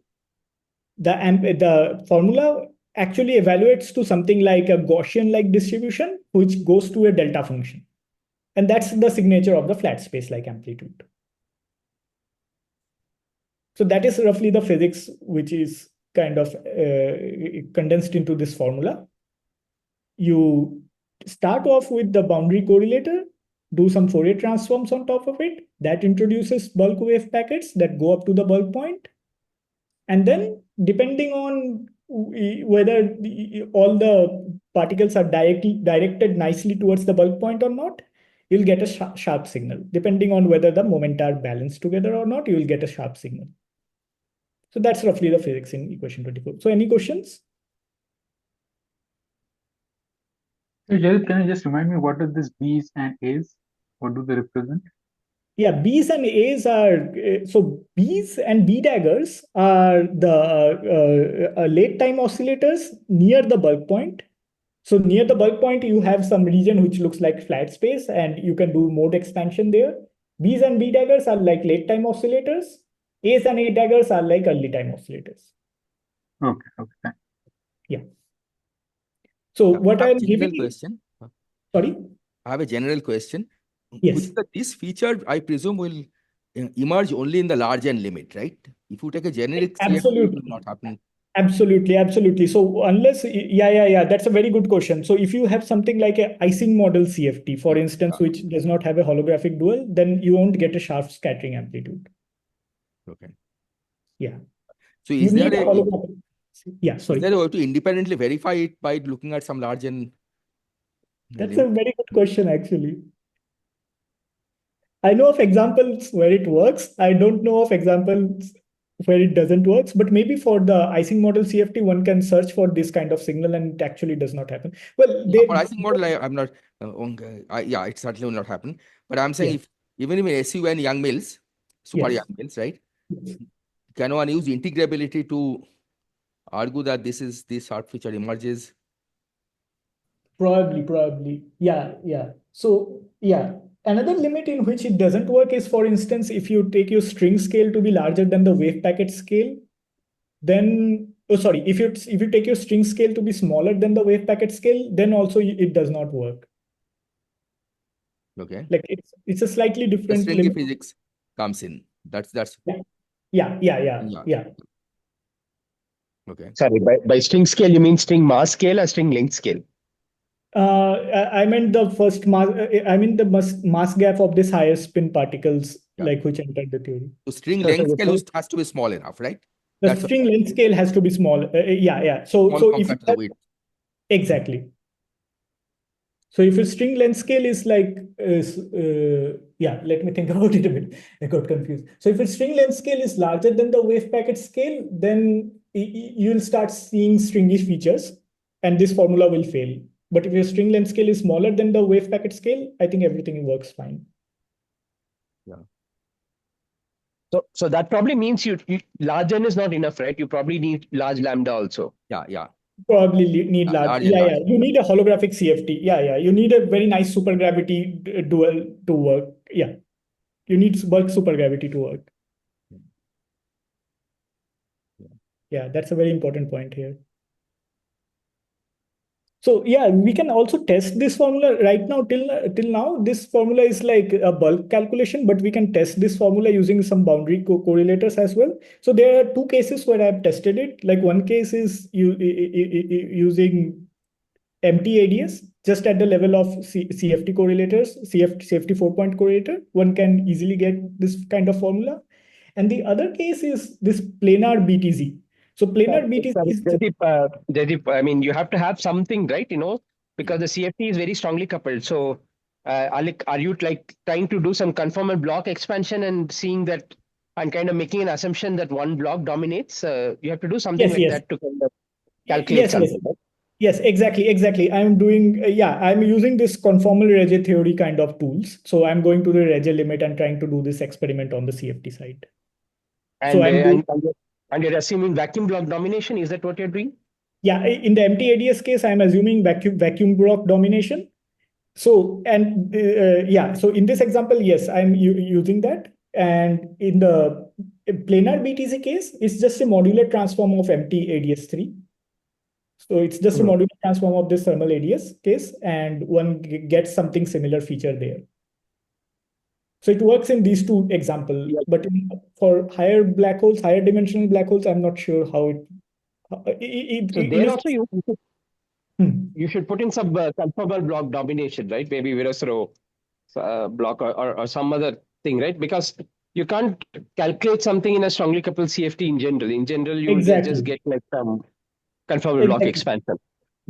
the formula actually evaluates to something like a Gaussian-like distribution, which goes to a delta function. And that's the signature of the flat space-like amplitude. So that is roughly the physics, which is kind of condensed into this formula. You start off with the boundary correlator, do some Fourier transforms on top of it. That introduces bulk wave packets that go up to the bulk point. And then depending on whether all the particles are directed nicely towards the bulk point or not, you'll get a sharp signal. Depending on whether the momenta are balanced together or not, you will get a sharp signal. So that's roughly the physics in equation 24. So any questions? So Joydeep, can you just remind me what are these B's and A's? What do they represent? Yeah, B's and A's are, so B's and B daggers are the late time oscillators near the bulk point. So near the bulk point, you have some region which looks like flat space and you can do mode expansion there. B's and B daggers are like late time oscillators. A's and A daggers are like early time oscillators. Okay. Yeah. So what I'm giving question. Sorry? I have a general question. Yes. This feature, I presume, will emerge only in the large n limit, right? If you take a generic CFT, it will not happen. Absolutely. So unless, yeah, that's a very good question. So if you have something like a Ising model CFT, for instance, which does not have a holographic dual, then you won't get a sharp scattering amplitude. Okay. Yeah. So is there a way to independently verify it by looking at some large n? That's a very good question, actually. I know of examples where it works. I don't know of examples where it doesn't work, but maybe for the Ising model CFT, one can search for this kind of signal and it actually does not happen. Well, for Ising model, I'm not, it certainly will not happen. But I'm saying if even in SU and Young Mills, super Young Mills, right? Can one use integrability to argue that this sharp feature emerges? Probably. Yeah. So, another limit in which it doesn't work is, for instance, if you take your string scale to be larger than the wave packet scale, then, if you take your string scale to be smaller than the wave packet scale, then also it does not work. Okay. Like it's a slightly different the stringy physics comes in. That's yeah. Okay. Sorry, by string scale, you mean string mass scale or string length scale? I meant the first mass. I mean the mass gap of this higher spin particles, like which entered the theory. So string length scale has to be small enough, right? The string length scale has to be small. Yeah. So if you have, exactly. So if your string length scale is like, let me think about it a bit. I got confused. So if your string length scale is larger than the wave packet scale, then you'll start seeing stringy features and this formula will fail. But if your string length scale is smaller than the wave packet scale, I think everything works fine. Yeah. So that probably means you large n is not enough, right? You probably need large lambda also. Yeah. Probably need large. Yeah. You need a holographic CFT. Yeah. You need a very nice supergravity dual to work. Yeah. You need bulk supergravity to work. Yeah, that's a very important point here. So yeah, we can also test this formula right now. Till now, this formula is like a bulk calculation, but we can test this formula using some boundary correlators as well. So there are two cases where I've tested it. Like one case is using empty ADS just at the level of CFT correlators, CFT 4-point correlator. One can easily get this kind of formula. And the other case is this planar BTZ. So planar BTZ is Jaideep, I mean, you have to have something, right? Because the CFT is very strongly coupled. So, are you like trying to do some conformal block expansion and seeing that and kind of making an assumption that one block dominates? You have to do something like that to kind of calculate something. Right? Yes, exactly. I'm doing, I'm using this conformal Regge theory kind of tools. So I'm going to the Regge limit and trying to do this experiment on the CFT side. And, so I'm doing, and you're assuming vacuum block domination. Is that what you're doing? Yeah, in the empty ADS case, I'm assuming vacuum block domination. So, and so in this example, yes, I'm using that. And in the planar BTC case, it's just a modular transform of empty ADS3. So it's just a modular transform of this thermal ADS case, and one gets something similar feature there. So it works in these two examples, but for higher black holes, higher dimensional black holes, I'm not sure how it. So there also you should put in some conformal block domination, right? Maybe Virasoro block or some other thing, right? Because you can't calculate something in a strongly coupled CFT in general. In general, you will just get like some conformal block expansion.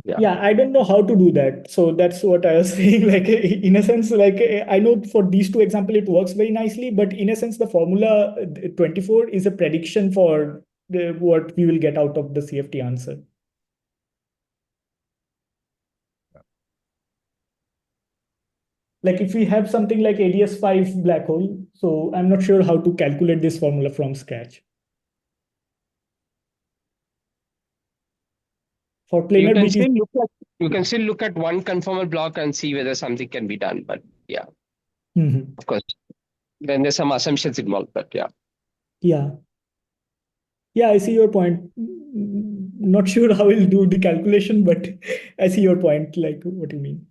Yeah, I don't know how to do that. So that's what I was saying. Like in a sense, like I know for these two examples, it works very nicely, but in a sense, the formula 24 is a prediction for what we will get out of the CFT answer. Like if we have something like ADS5 black hole, so I'm not sure how to calculate this formula from scratch. For planar BTC, you can still look at one conformal block and see whether something can be done. But yeah, of course, then there's some assumptions involved. But yeah, I see your point. Not sure how we'll do the calculation, but I see your point. Like what you mean.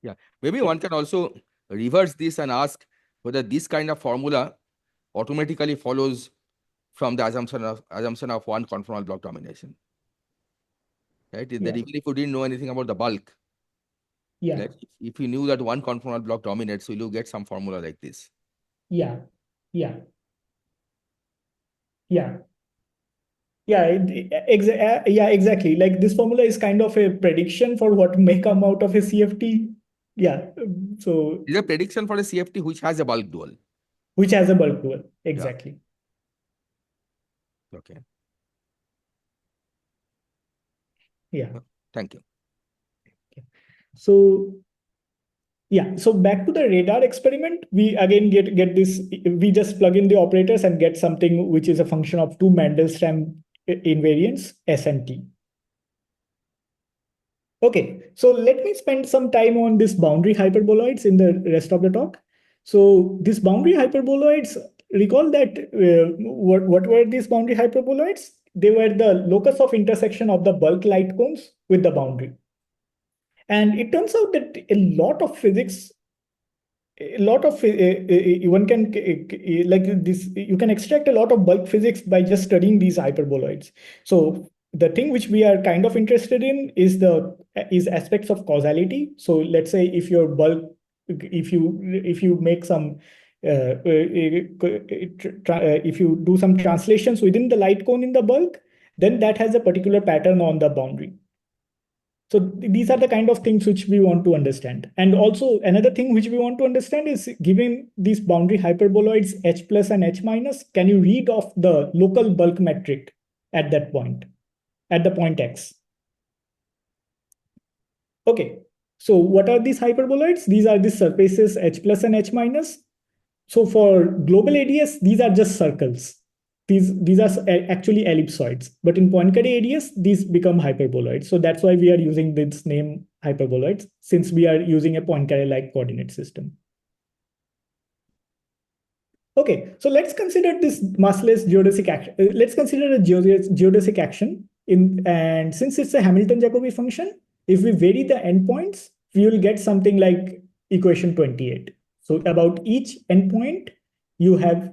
Yeah, maybe one can also reverse this and ask whether this kind of formula automatically follows from the assumption of one conformal block domination. Right? That even if you didn't know anything about the bulk, like if you knew that one conformal block dominates, so you'll get some formula like this. Yeah, exactly. Like this formula is kind of a prediction for what may come out of a CFT. Yeah, so it's a prediction for a CFT which has a bulk dual. Which has a bulk dual, exactly. Yeah. Okay. Yeah. Thank you. Okay. So so back to the radar experiment, we again get this, we just plug in the operators and get something which is a function of two Mandelstam invariants, S and T. Okay, so let me spend some time on this boundary hyperboloids in the rest of the talk. So these boundary hyperboloids, recall that what were these boundary hyperboloids? They were the locus of intersection of the bulk light cones with the boundary. And it turns out that a lot of physics, one can like this, you can extract a lot of bulk physics by just studying these hyperboloids. So the thing which we are kind of interested in is aspects of causality. So let's say if your bulk, if you make some if you do some translations within the light cone in the bulk, then that has a particular pattern on the boundary. So these are the kind of things which we want to understand. And also another thing which we want to understand is, given these boundary hyperboloids H plus and H minus, can you read off the local bulk metric at that point, at the point X? Okay, so what are these hyperboloids? These are the surfaces H plus and H minus. So for global ADS, these are just circles. These are actually ellipsoids, but in Poincare ADS, these become hyperboloids. So that's why we are using this name hyperboloids, since we are using a Poincare-like coordinate system. Okay, so let's consider this massless geodesic action. Let's consider a geodesic action And since it's a Hamilton-Jacobi function, if we vary the endpoints, we will get something like equation 28. So about each endpoint, you have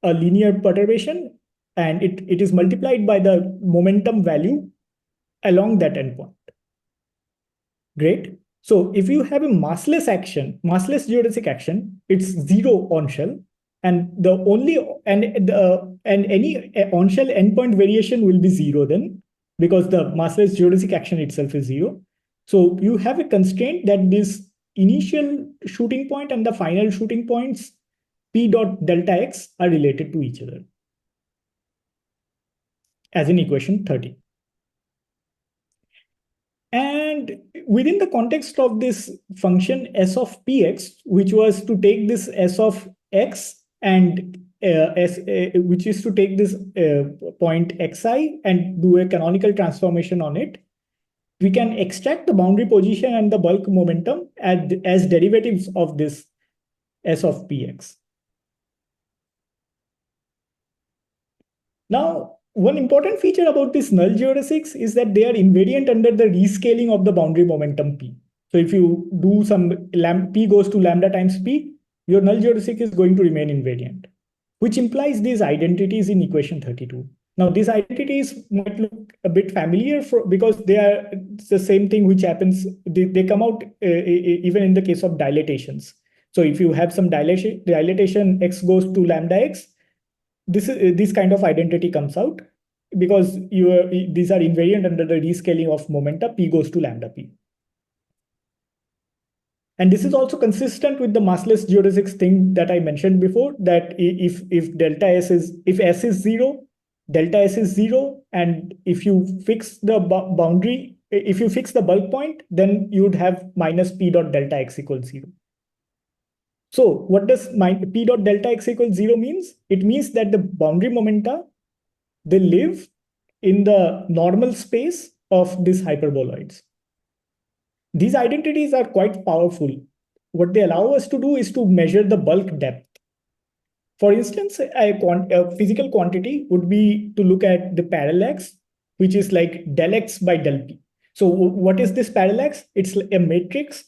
a linear perturbation, and it is multiplied by the momentum value along that endpoint. Great. So if you have a massless action, massless geodesic action, it's zero on shell, and the only and any on shell endpoint variation will be zero then, because the massless geodesic action itself is zero. So you have a constraint that this initial shooting point and the final shooting points p dot delta x are related to each other, as in equation 30. And within the context of this function s of px, which was to take this s of x and which is to take this point xi and do a canonical transformation on it, we can extract the boundary position and the bulk momentum as derivatives of this s of px. Now, one important feature about these null geodesics is that they are invariant under the rescaling of the boundary momentum p. So if you do some p goes to lambda times p, your null geodesic is going to remain invariant, which implies these identities in equation 32. Now, these identities might look a bit familiar because they are the same thing which happens. They come out even in the case of dilatations. So if you have some dilatation x goes to lambda x, this kind of identity comes out because these are invariant under the rescaling of momenta p goes to lambda p. And this is also consistent with the massless geodesics thing that I mentioned before, that if delta s is, if s is zero, delta s is zero, and if you fix the boundary, if you fix the bulk point, then you would have minus p dot delta x equals zero. So what does p dot delta x equals zero means? It means that the boundary momenta, they live in the normal space of these hyperboloids. These identities are quite powerful. What they allow us to do is to measure the bulk depth. For instance, a physical quantity would be to look at the parallax, which is like del x by del p. So what is this parallax? It's a matrix,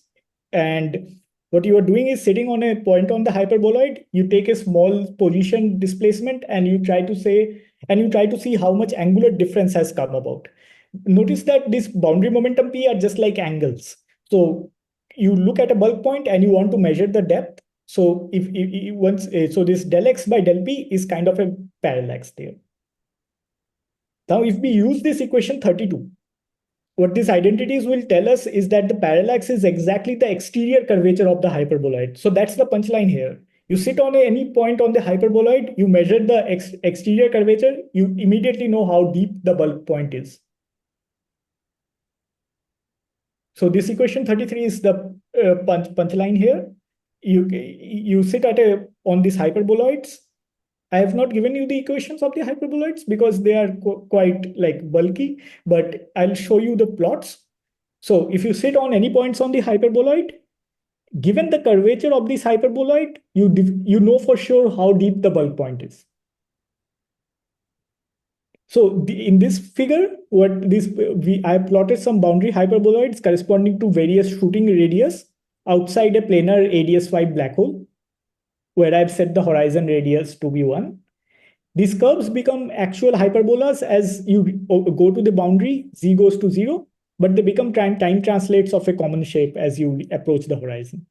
and what you are doing is sitting on a point on the hyperboloid, you take a small position displacement and you try to see how much angular difference has come about. Notice that this boundary momentum p are just like angles. So you look at a bulk point and you want to measure the depth. So so this del x by del p is kind of a parallax there. Now, if we use this equation 32, what these identities will tell us is that the parallax is exactly the exterior curvature of the hyperboloid. So that's the punchline here. You sit on any point on the hyperboloid, you measure the exterior curvature, you immediately know how deep the bulk point is. So this equation 33 is the punchline here. You sit on these hyperboloids. I have not given you the equations of the hyperboloids because they are quite like bulky, but I'll show you the plots. So if you sit on any points on the hyperboloid, given the curvature of this hyperboloid, you know for sure how deep the bulk point is. So in this figure, I plotted some boundary hyperboloids corresponding to various shooting radius outside a planar ADS5 black hole, where I've set the horizon radius to be 1. These curves become actual hyperbolas as you go to the boundary, z goes to 0, but they become time translates of a common shape as you approach the horizon.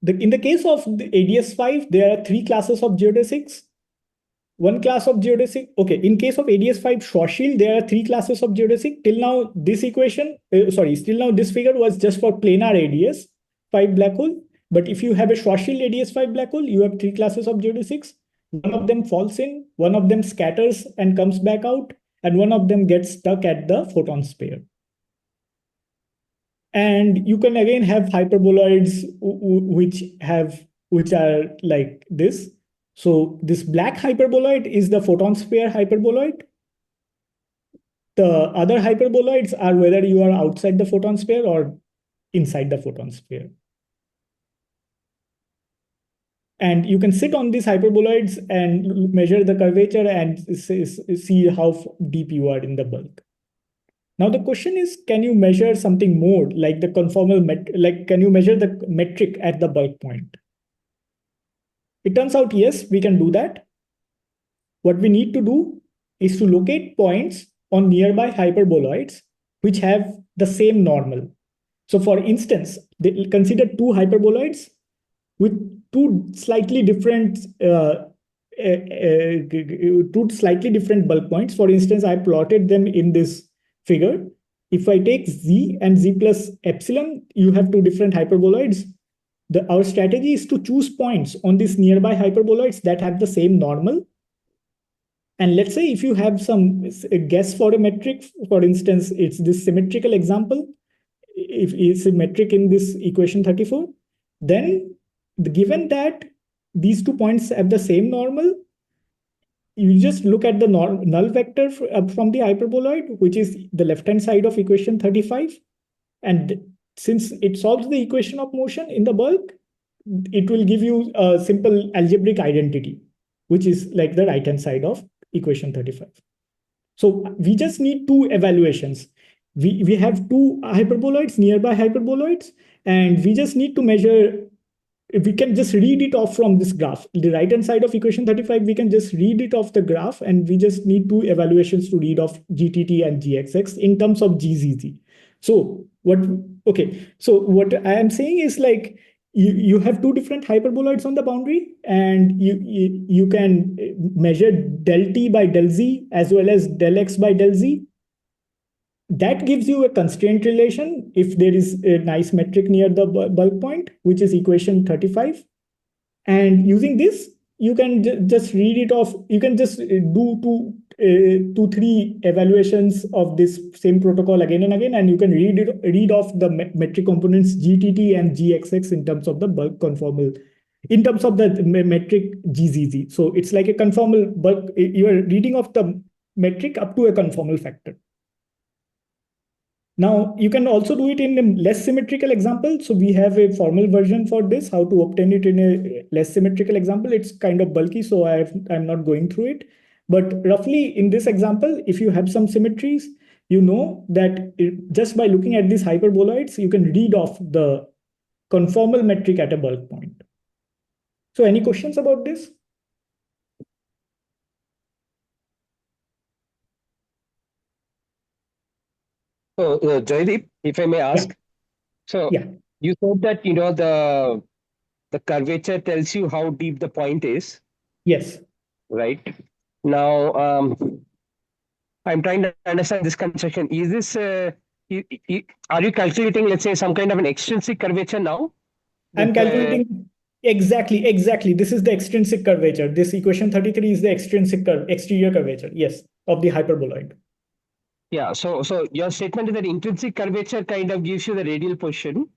In the case of the ADS5, there are 3 classes of geodesics. One class of geodesic, okay, in case of ADS5 Schwarzschild, there are 3 classes of geodesic. Till now, this figure was just for planar ADS5 black hole. But if you have a Schwarzschild ADS5 black hole, you have 3 classes of geodesics. One of them falls in, one of them scatters and comes back out, and one of them gets stuck at the photon sphere. And you can again have hyperboloids which are like this. So this black hyperboloid is the photon sphere hyperboloid. The other hyperboloids are whether you are outside the photon sphere or inside the photon sphere. And you can sit on these hyperboloids and measure the curvature and see how deep you are in the bulk. Now the question is, can you measure something more like the conformal can you measure the metric at the bulk point? It turns out, yes, we can do that. What we need to do is to locate points on nearby hyperboloids which have the same normal. So for instance, consider two hyperboloids with two slightly different bulk points. For instance, I plotted them in this figure. If I take z and z plus epsilon, you have two different hyperboloids. Our strategy is to choose points on these nearby hyperboloids that have the same normal. And let's say if you have some guess for a metric, for instance, it's this symmetrical example. If it's a metric in this equation 34, then given that these 2 points have the same normal, you just look at the null vector from the hyperboloid, which is the left-hand side of equation 35. And since it solves the equation of motion in the bulk, it will give you a simple algebraic identity, which is like the right-hand side of equation 35. So we just need two evaluations. We have two hyperboloids, nearby hyperboloids, and we just need to measure. We can just read it off from this graph. The right-hand side of equation 35, we can just read it off the graph, and we just need two evaluations to read off GTT and GXX in terms of GZZ. So what I am saying is like, you have two different hyperboloids on the boundary, and you can measure del t by del z as well as del x by del z. That gives you a constraint relation if there is a nice metric near the bulk point, which is equation 35. And using this, you can just read it off. You can just do three evaluations of this same protocol again and again, and you can read off the metric components GTT and GXX in terms of the bulk conformal, in terms of the metric GZZ. So it's like a conformal bulk. You are reading off the metric up to a conformal factor. Now, you can also do it in a less symmetrical example. So we have a formal version for this, how to obtain it in a less symmetrical example. It's kind of bulky, so I'm not going through it. But roughly in this example, if you have some symmetries, you know that just by looking at these hyperboloids, you can read off the conformal metric at a bulk point. So any questions about this? So, Joydeep, if I may ask, so you said that the curvature tells you how deep the point is. Yes. Right. Now, I'm trying to understand this construction. Is this are you calculating, let's say, some kind of an extrinsic curvature now? I'm calculating exactly. This is the extrinsic curvature. This equation 33 is the exterior curvature. Yes, of the hyperboloid. Yeah. So your statement is that intrinsic curvature kind of gives you the radial position,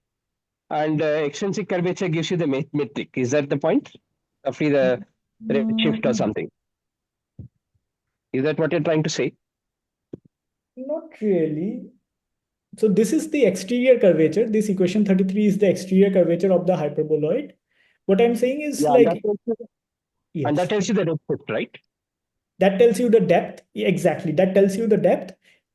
and extrinsic curvature gives you the metric. Is that the point? Roughly the redshift or something. Is that what you're trying to say? Not really. So this is the exterior curvature. This equation 33 is the exterior curvature of the hyperboloid. What I'm saying is and that tells you the redshift, right? That tells you the depth. Exactly. That tells you the depth.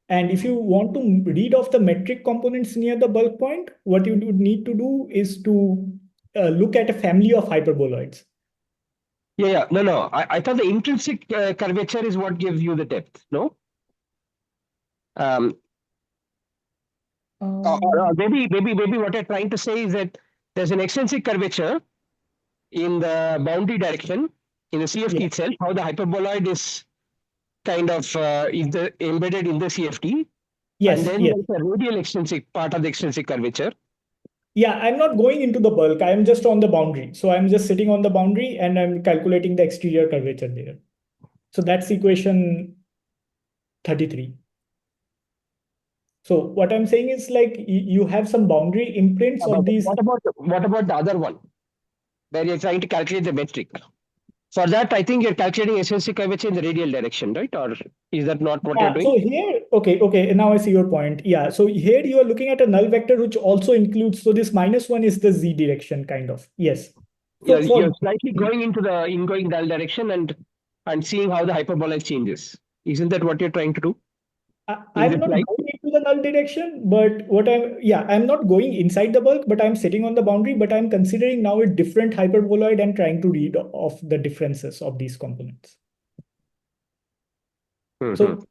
And if you want to read off the metric components near the bulk point, what you would need to do is to look at a family of hyperboloids. Yeah. No. I thought the intrinsic curvature is what gives you the depth, no? Or maybe what you're trying to say is that there's an extrinsic curvature in the boundary direction in the CFT itself, how the hyperboloid is kind of embedded in the CFT. Yes. And then there's a radial extrinsic part of the extrinsic curvature. Yeah, I'm not going into the bulk. I'm just on the boundary. So I'm just sitting on the boundary and I'm calculating the exterior curvature there. So that's equation 33. So what I'm saying is like you have some boundary imprints of these. What about the other one, where you're trying to calculate the metric? For that, I think you're calculating extrinsic curvature in the radial direction, right? Or is that not what you're doing? So here, okay. Now I see your point. Yeah. So here you are looking at a null vector which also includes. So this -1 is the z direction, kind of. Yes. Yeah, for you're slightly going into the ingoing direction and seeing how the hyperbola changes. Isn't that what you're trying to do in I'm this not slide? going into the null direction, but I'm not going inside the bulk, but I'm sitting on the boundary, but I'm considering now a different hyperboloid and trying to read off the differences of these components. Mm-hmm.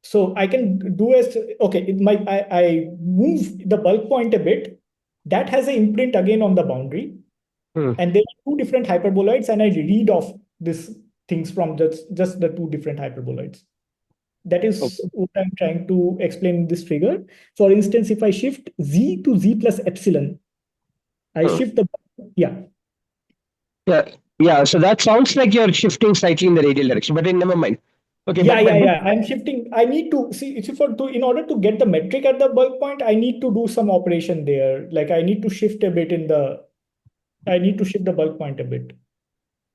So I can do as, okay, I move the bulk point a bit. That has an imprint again on the boundary. And there are two different hyperboloids, and I read off these things from just the two different hyperboloids. That is what I'm trying to explain in this figure. For instance, if I shift z to z plus epsilon, I shift the, Yeah. So that sounds like you're shifting slightly in the radial direction, but never mind. Okay. I'm shifting. I need to see in order to get the metric at the bulk point, I need to do some operation there. Like I need to shift a bit I need to shift the bulk point a bit.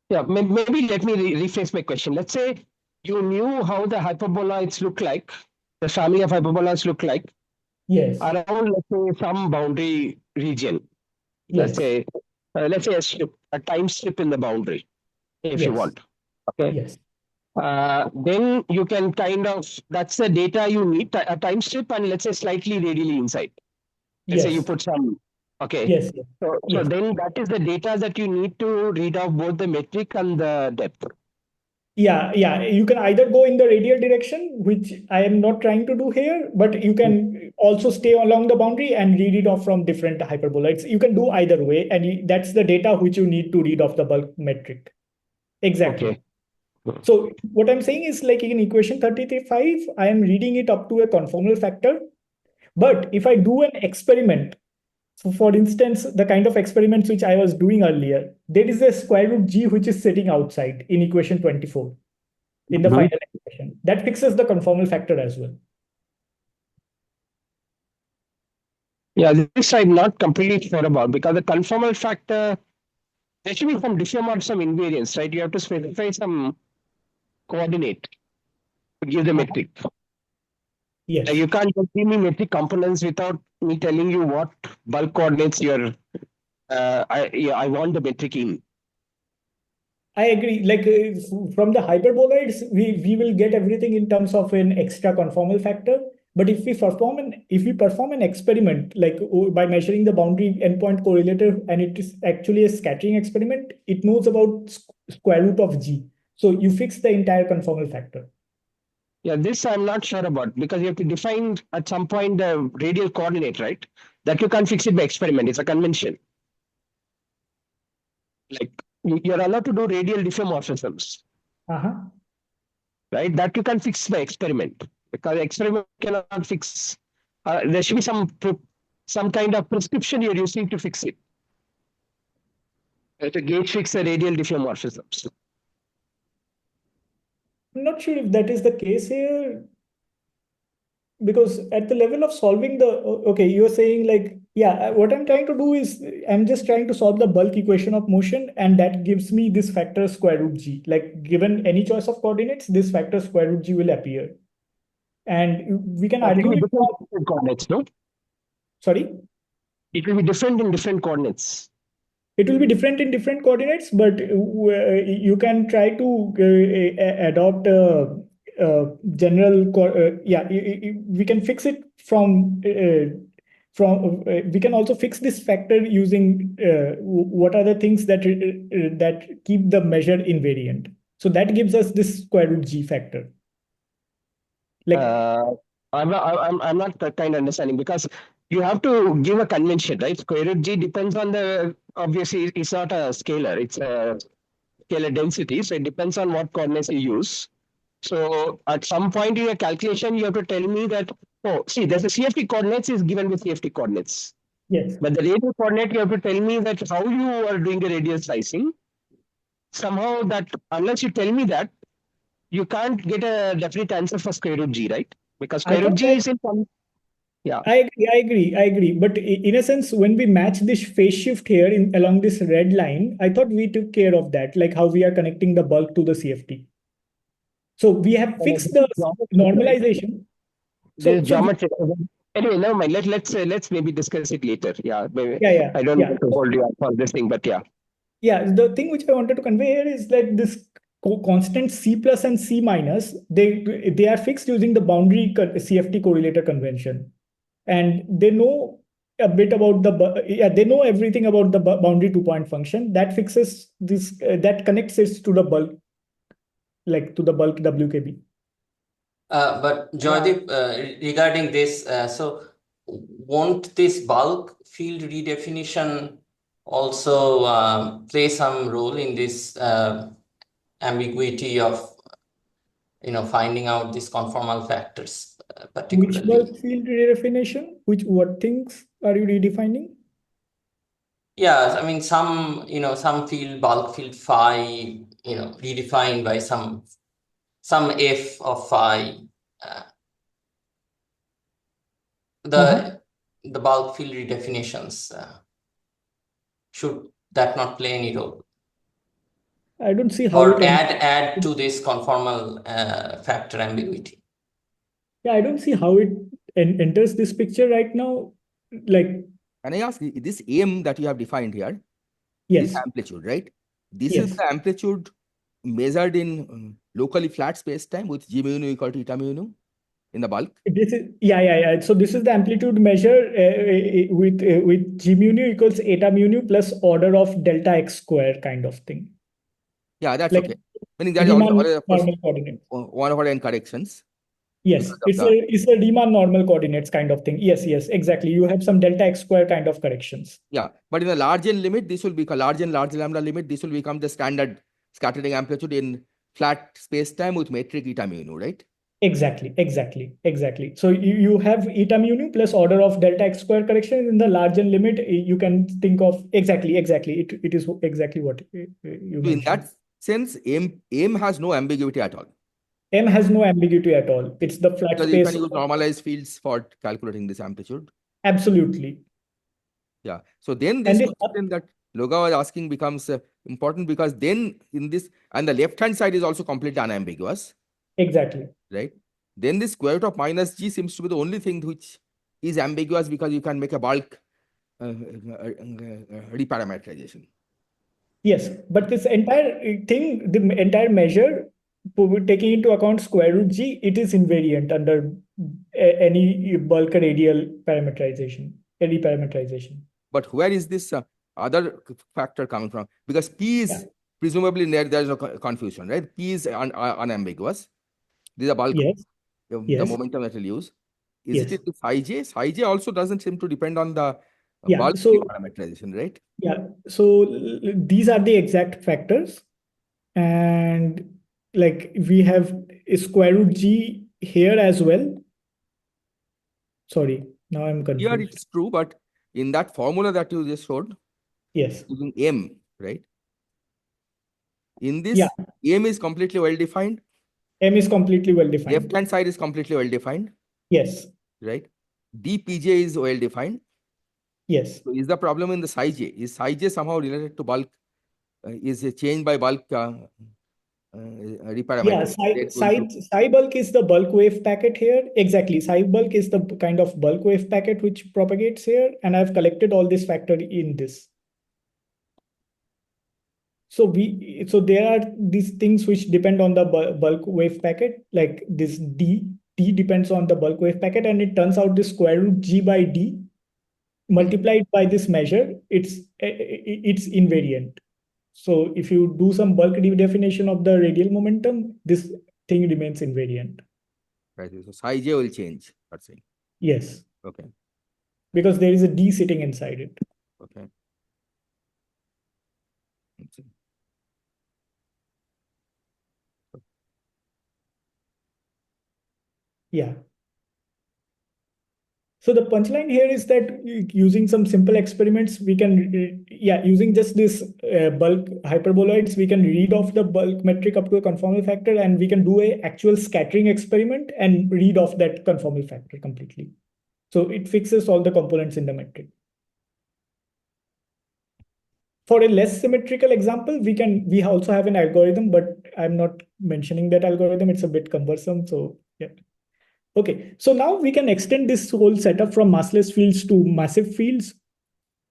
Yeah, maybe let me rephrase my question. Let's say you knew how the hyperboloids look like, the family of hyperboloids look like. Yes. Around, let's say, some boundary region. Yes. Let's say a time strip in the boundary, if you want. Okay. Yes. Then you can that's the data you need, a time strip, and let's say slightly radially inside. Let's say you put some. Okay. Yes. So then that is the data that you need to read off both the metric and the depth. Yeah. You can either go in the radial direction, which I am not trying to do here, but you can also stay along the boundary and read it off from different hyperboloids. You can do either way, and that's the data which you need to read off the bulk metric. Exactly. Okay. So what I'm saying is, like in equation 33.5, I am reading it up to a conformal factor. But if I do an experiment, so for instance, the kind of experiments which I was doing earlier, there is a square root g which is sitting outside in equation 24 in the final expression. That fixes the conformal factor as well. Yeah, this I'm not completely sure about, because the conformal factor, there should be some diffeomorphism invariance, right? You have to specify some coordinate to give the metric. Yes. You can't just give me metric components without me telling you what bulk coordinates I want the metric in. I agree. Like from the hyperboloids, we will get everything in terms of an extra conformal factor. But if we perform an experiment, like by measuring the boundary endpoint correlator, and it is actually a scattering experiment, it knows about square root of g. So you fix the entire conformal factor. Yeah, this I'm not sure about, because you have to define at some point the radial coordinate, right? That you can't fix it by experiment. It's a convention. Like you're allowed to do radial diffeomorphisms. Right? That you can fix by experiment, because experiment cannot fix. There should be some kind of prescription you're using to fix it. To gauge fix the radial diffeomorphisms. I'm not sure if that is the case here, because at the level of solving you're saying like, what I'm trying to do is I'm just trying to solve the bulk equation of motion, and that gives me this factor square root g. Like given any choice of coordinates, this factor square root g will appear. And we can argue it different coordinates, no? Sorry? It will be different in different coordinates. It will be different in different coordinates, but you can try to adopt general. We can fix it from. We can also fix this factor using what are the things that keep the measure invariant. So that gives us this square root g factor. Like I'm not kind of understanding, because you have to give a convention, right? Square root g depends on obviously it's not a scalar, it's a scalar density, so it depends on what coordinates you use. So at some point in your calculation, you have to tell me that, there's a CFT coordinates is given with CFT coordinates. Yes. But the radial coordinate, you have to tell me that how you are doing the radial slicing. Somehow that, unless you tell me that, you can't get a definite answer for square root g, right? Because square root g is in some. Yeah. I agree. But in a sense, when we match this phase shift here along this red line, I thought we took care of that, like how we are connecting the bulk to the CFT. So we have fixed the normalization. So geometry. Anyway, never mind. Let's maybe discuss it later. Yeah. Maybe. Yeah. I don't want to hold you up for this thing, but yeah. Yeah, the thing which I wanted to convey here is that this constant C plus and C minus, they are fixed using the boundary CFT correlator convention, and they know a bit about they know everything about the boundary 2-point function that fixes this, that connects it to the bulk, like to the bulk WKB. But Joydeep, regarding this, so won't this bulk field redefinition also play some role in this ambiguity of finding out these conformal factors, particularly? Which bulk field redefinition? What things are you redefining? Yeah, I mean some field, bulk field phi, redefined by some f of phi. The bulk field redefinitions, should that not play any role? I don't see how Or it add to this conformal factor ambiguity. Yeah, I don't see how it enters this picture right now. Like, Can I ask, this M that you have defined here, yes, this amplitude, right? This yes. is the amplitude measured in locally flat space-time with G mu nu equal to eta mu nu in the bulk. This is yeah. So this is the amplitude measure with G mu nu equals eta mu nu plus order of delta x square kind of thing. Yeah, that's Like, okay. Meaning that is also, of course, normal coordinates. 1 over n corrections. Yes, it's a Riemann normal coordinates kind of thing. Yes, exactly. You have some delta x square kind of corrections. Yeah, but in the large n limit, this will become large lambda limit. This will become the standard scattering amplitude in flat space-time with metric eta mu nu, right? Exactly. So you have eta mu nu plus order of delta x square correction in the large n limit. You can think of exactly. It is exactly what you mentioned. In that sense, M has no ambiguity at all. M has no ambiguity at all. It's the flat Because space. you can use normalized fields for calculating this amplitude. Absolutely. Yeah. So then this question that Loga was asking becomes important, because then in this, and the left-hand side is also completely unambiguous. Exactly. Right. Then the square root of minus G seems to be the only thing which is ambiguous, because you can make a bulk reparametrization. Yes, but this entire thing, the entire measure, taking into account square root G, it is invariant under any bulk radial parametrization, any parametrization. But where is this other factor coming from? Because P is presumably there is no confusion, right? P is unambiguous. This is a bulk, the momentum that we'll use. Is it psi j? Psi j also doesn't seem to depend on the bulk parameterization, right? Yeah, so these are the exact factors. And like we have a square root G here as well. Sorry, now I'm confused. Here it's true, but in that formula that you just showed, yes, using M, right? In this, M is completely well defined. M is completely well defined. Left-hand side is completely well defined. Yes. Right. dPj is well defined. Yes. So is the problem in the psi j? Is psi j somehow related to bulk? Is a change by bulk reparameter? Yeah, psi bulk is the bulk wave packet here. Exactly. Psi bulk is the kind of bulk wave packet which propagates here. And I've collected all this factor in this. So there are these things which depend on the bulk wave packet, like this D depends on the bulk wave packet, and it turns out the square root G by D multiplied by this measure, it's invariant. So if you do some bulk redefinition of the radial momentum, this thing remains invariant. Right. So psi j will change, that's saying. Yes. Okay. Because there is a D sitting inside it. Okay. Yeah. So the punchline here is that using some simple experiments, we can, using just this bulk hyperboloids, we can read off the bulk metric up to a conformal factor, and we can do a actual scattering experiment and read off that conformal factor completely. So it fixes all the components in the metric. For a less symmetrical example, we also have an algorithm, but I'm not mentioning that algorithm. It's a bit cumbersome. So yeah. Okay, so now we can extend this whole setup from massless fields to massive fields.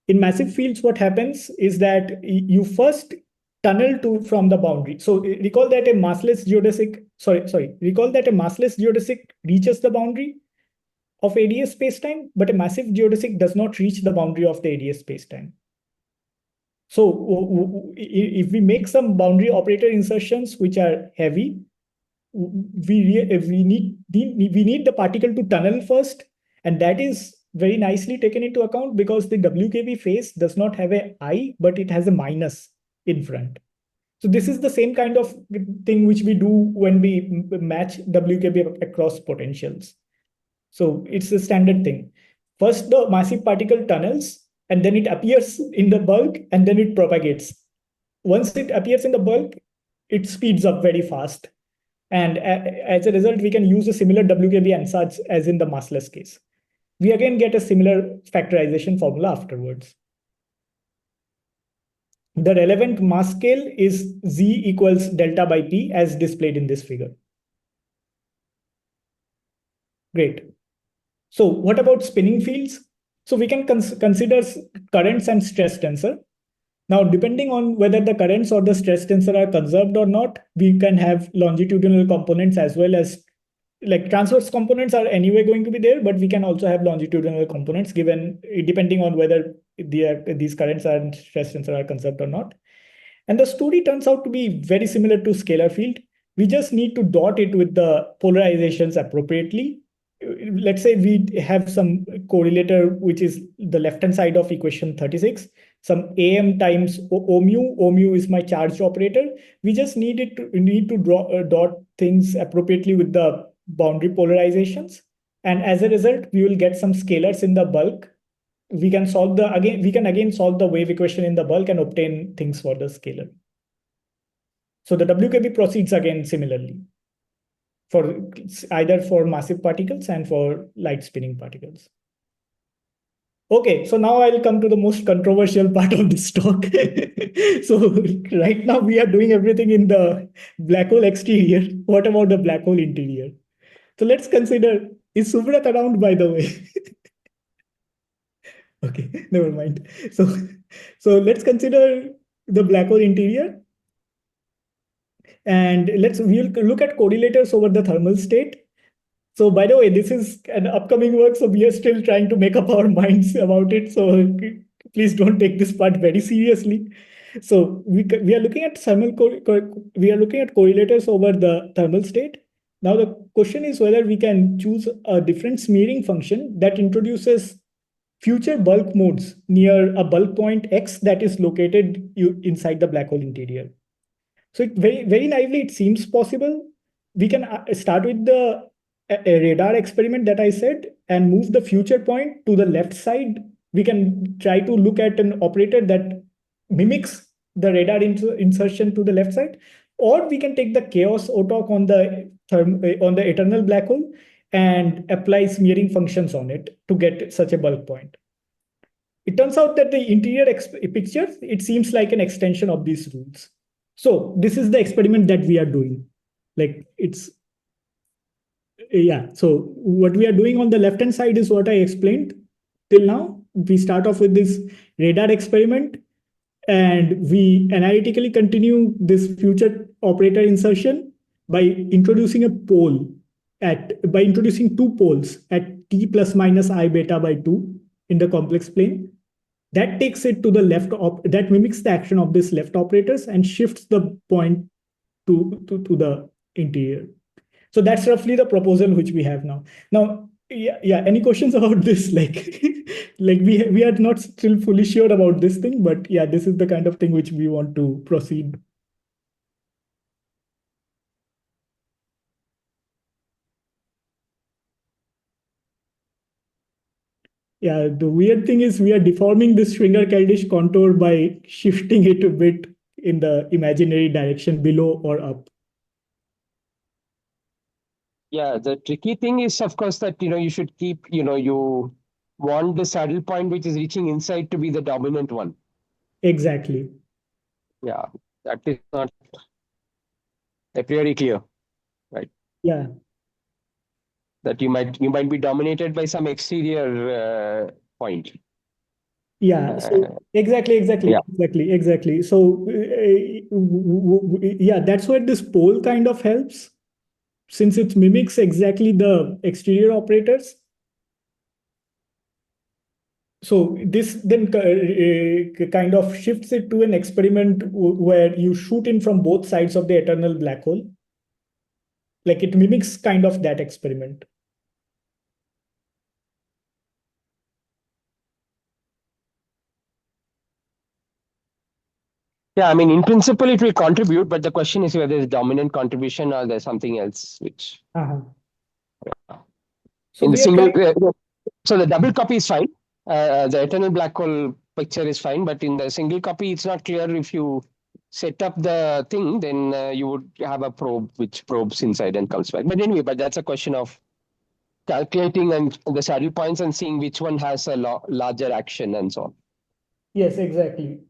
in massive fields, what happens is that you first tunnel from the boundary. So recall that a massless geodesic reaches the boundary of ADS spacetime, but a massive geodesic does not reach the boundary of the ADS spacetime. So if we make some boundary operator insertions which are heavy, we need the particle to tunnel first, and that is very nicely taken into account because the WKB phase does not have a I, but it has a minus in front. So this is the same kind of thing which we do when we match WKB across potentials. So it's a standard thing. First, the massive particle tunnels, and then it appears in the bulk, and then it propagates. Once it appears in the bulk, it speeds up very fast. And as a result, we can use a similar WKB ansatz as in the massless case. We again get a similar factorization formula afterwards. The relevant mass scale is Z equals delta by P as displayed in this figure. Great. So what about spinning fields? So we can consider currents and stress tensor. Now, depending on whether the currents or the stress tensor are conserved or not, we can have longitudinal components as well as, like, transverse components are anyway going to be there, but we can also have longitudinal components given depending on whether these currents and stress tensor are conserved or not. And the story turns out to be very similar to scalar field. We just need to dot it with the polarizations appropriately. Let's say we have some correlator, which is the left-hand side of equation 36, some am times o mu is my charged operator. We just need to dot things appropriately with the boundary polarizations. And as a result, we will get some scalars in the bulk. We can again solve the wave equation in the bulk and obtain things for the scalar. So the WKB proceeds again similarly for either for massive particles and for light spinning particles. Okay, so now I'll come to the most controversial part of this talk. So right now we are doing everything in the black hole exterior. What about the black hole interior? So let's consider, is Subrat around, by the way? Okay, never mind. So let's consider the black hole interior. And we'll look at correlators over the thermal state. So by the way, this is an upcoming work, so we are still trying to make up our minds about it. So please don't take this part very seriously. So we are looking at correlators over the thermal state. Now the question is whether we can choose a different smearing function that introduces future bulk modes near a bulk point X that is located inside the black hole interior. So very naively, it seems possible. We can start with the radar experiment that I said and move the future point to the left side. We can try to look at an operator that mimics the radar insertion to the left side, or we can take the chaos OTOC on the eternal black hole and apply smearing functions on it to get such a bulk point. It turns out that the interior picture, it seems like an extension of these rules. So this is the experiment that we are doing. So what we are doing on the left-hand side is what I explained till now. We start off with this radar experiment, and we analytically continue this future operator insertion by introducing two poles at t plus minus I beta by 2 in the complex plane. That takes it to the left, that mimics the action of this left operators and shifts the point to the interior. So that's roughly the proposal which we have now. Now, any questions about this? We are not still fully sure about this thing, but yeah, this is the kind of thing which we want to proceed. Yeah, the weird thing is we are deforming this Schwinger-Keldysh contour by shifting it a bit in the imaginary direction below or up. Yeah, the tricky thing is, of course, that you should keep, you want the saddle point which is reaching inside to be the dominant one. Exactly. Yeah, that is not a priori clear, right? Yeah. That you might be dominated by some exterior point. Yeah, so exactly. So yeah, that's where this pole kind of helps, since it mimics exactly the exterior operators. So this then kind of shifts it to an experiment where you shoot in from both sides of the eternal black hole. Like it mimics kind of that experiment. Yeah, I mean, in principle, it will contribute, but the question is whether it's dominant contribution or there's something else which. So in the we are single, trying. so the double copy is fine. The eternal black hole picture is fine, but in the single copy, it's not clear. If you set up the thing, then you would have a probe which probes inside and comes back. But anyway, that's a question of calculating and the saddle points and seeing which one has a larger action and so on. Yes, exactly.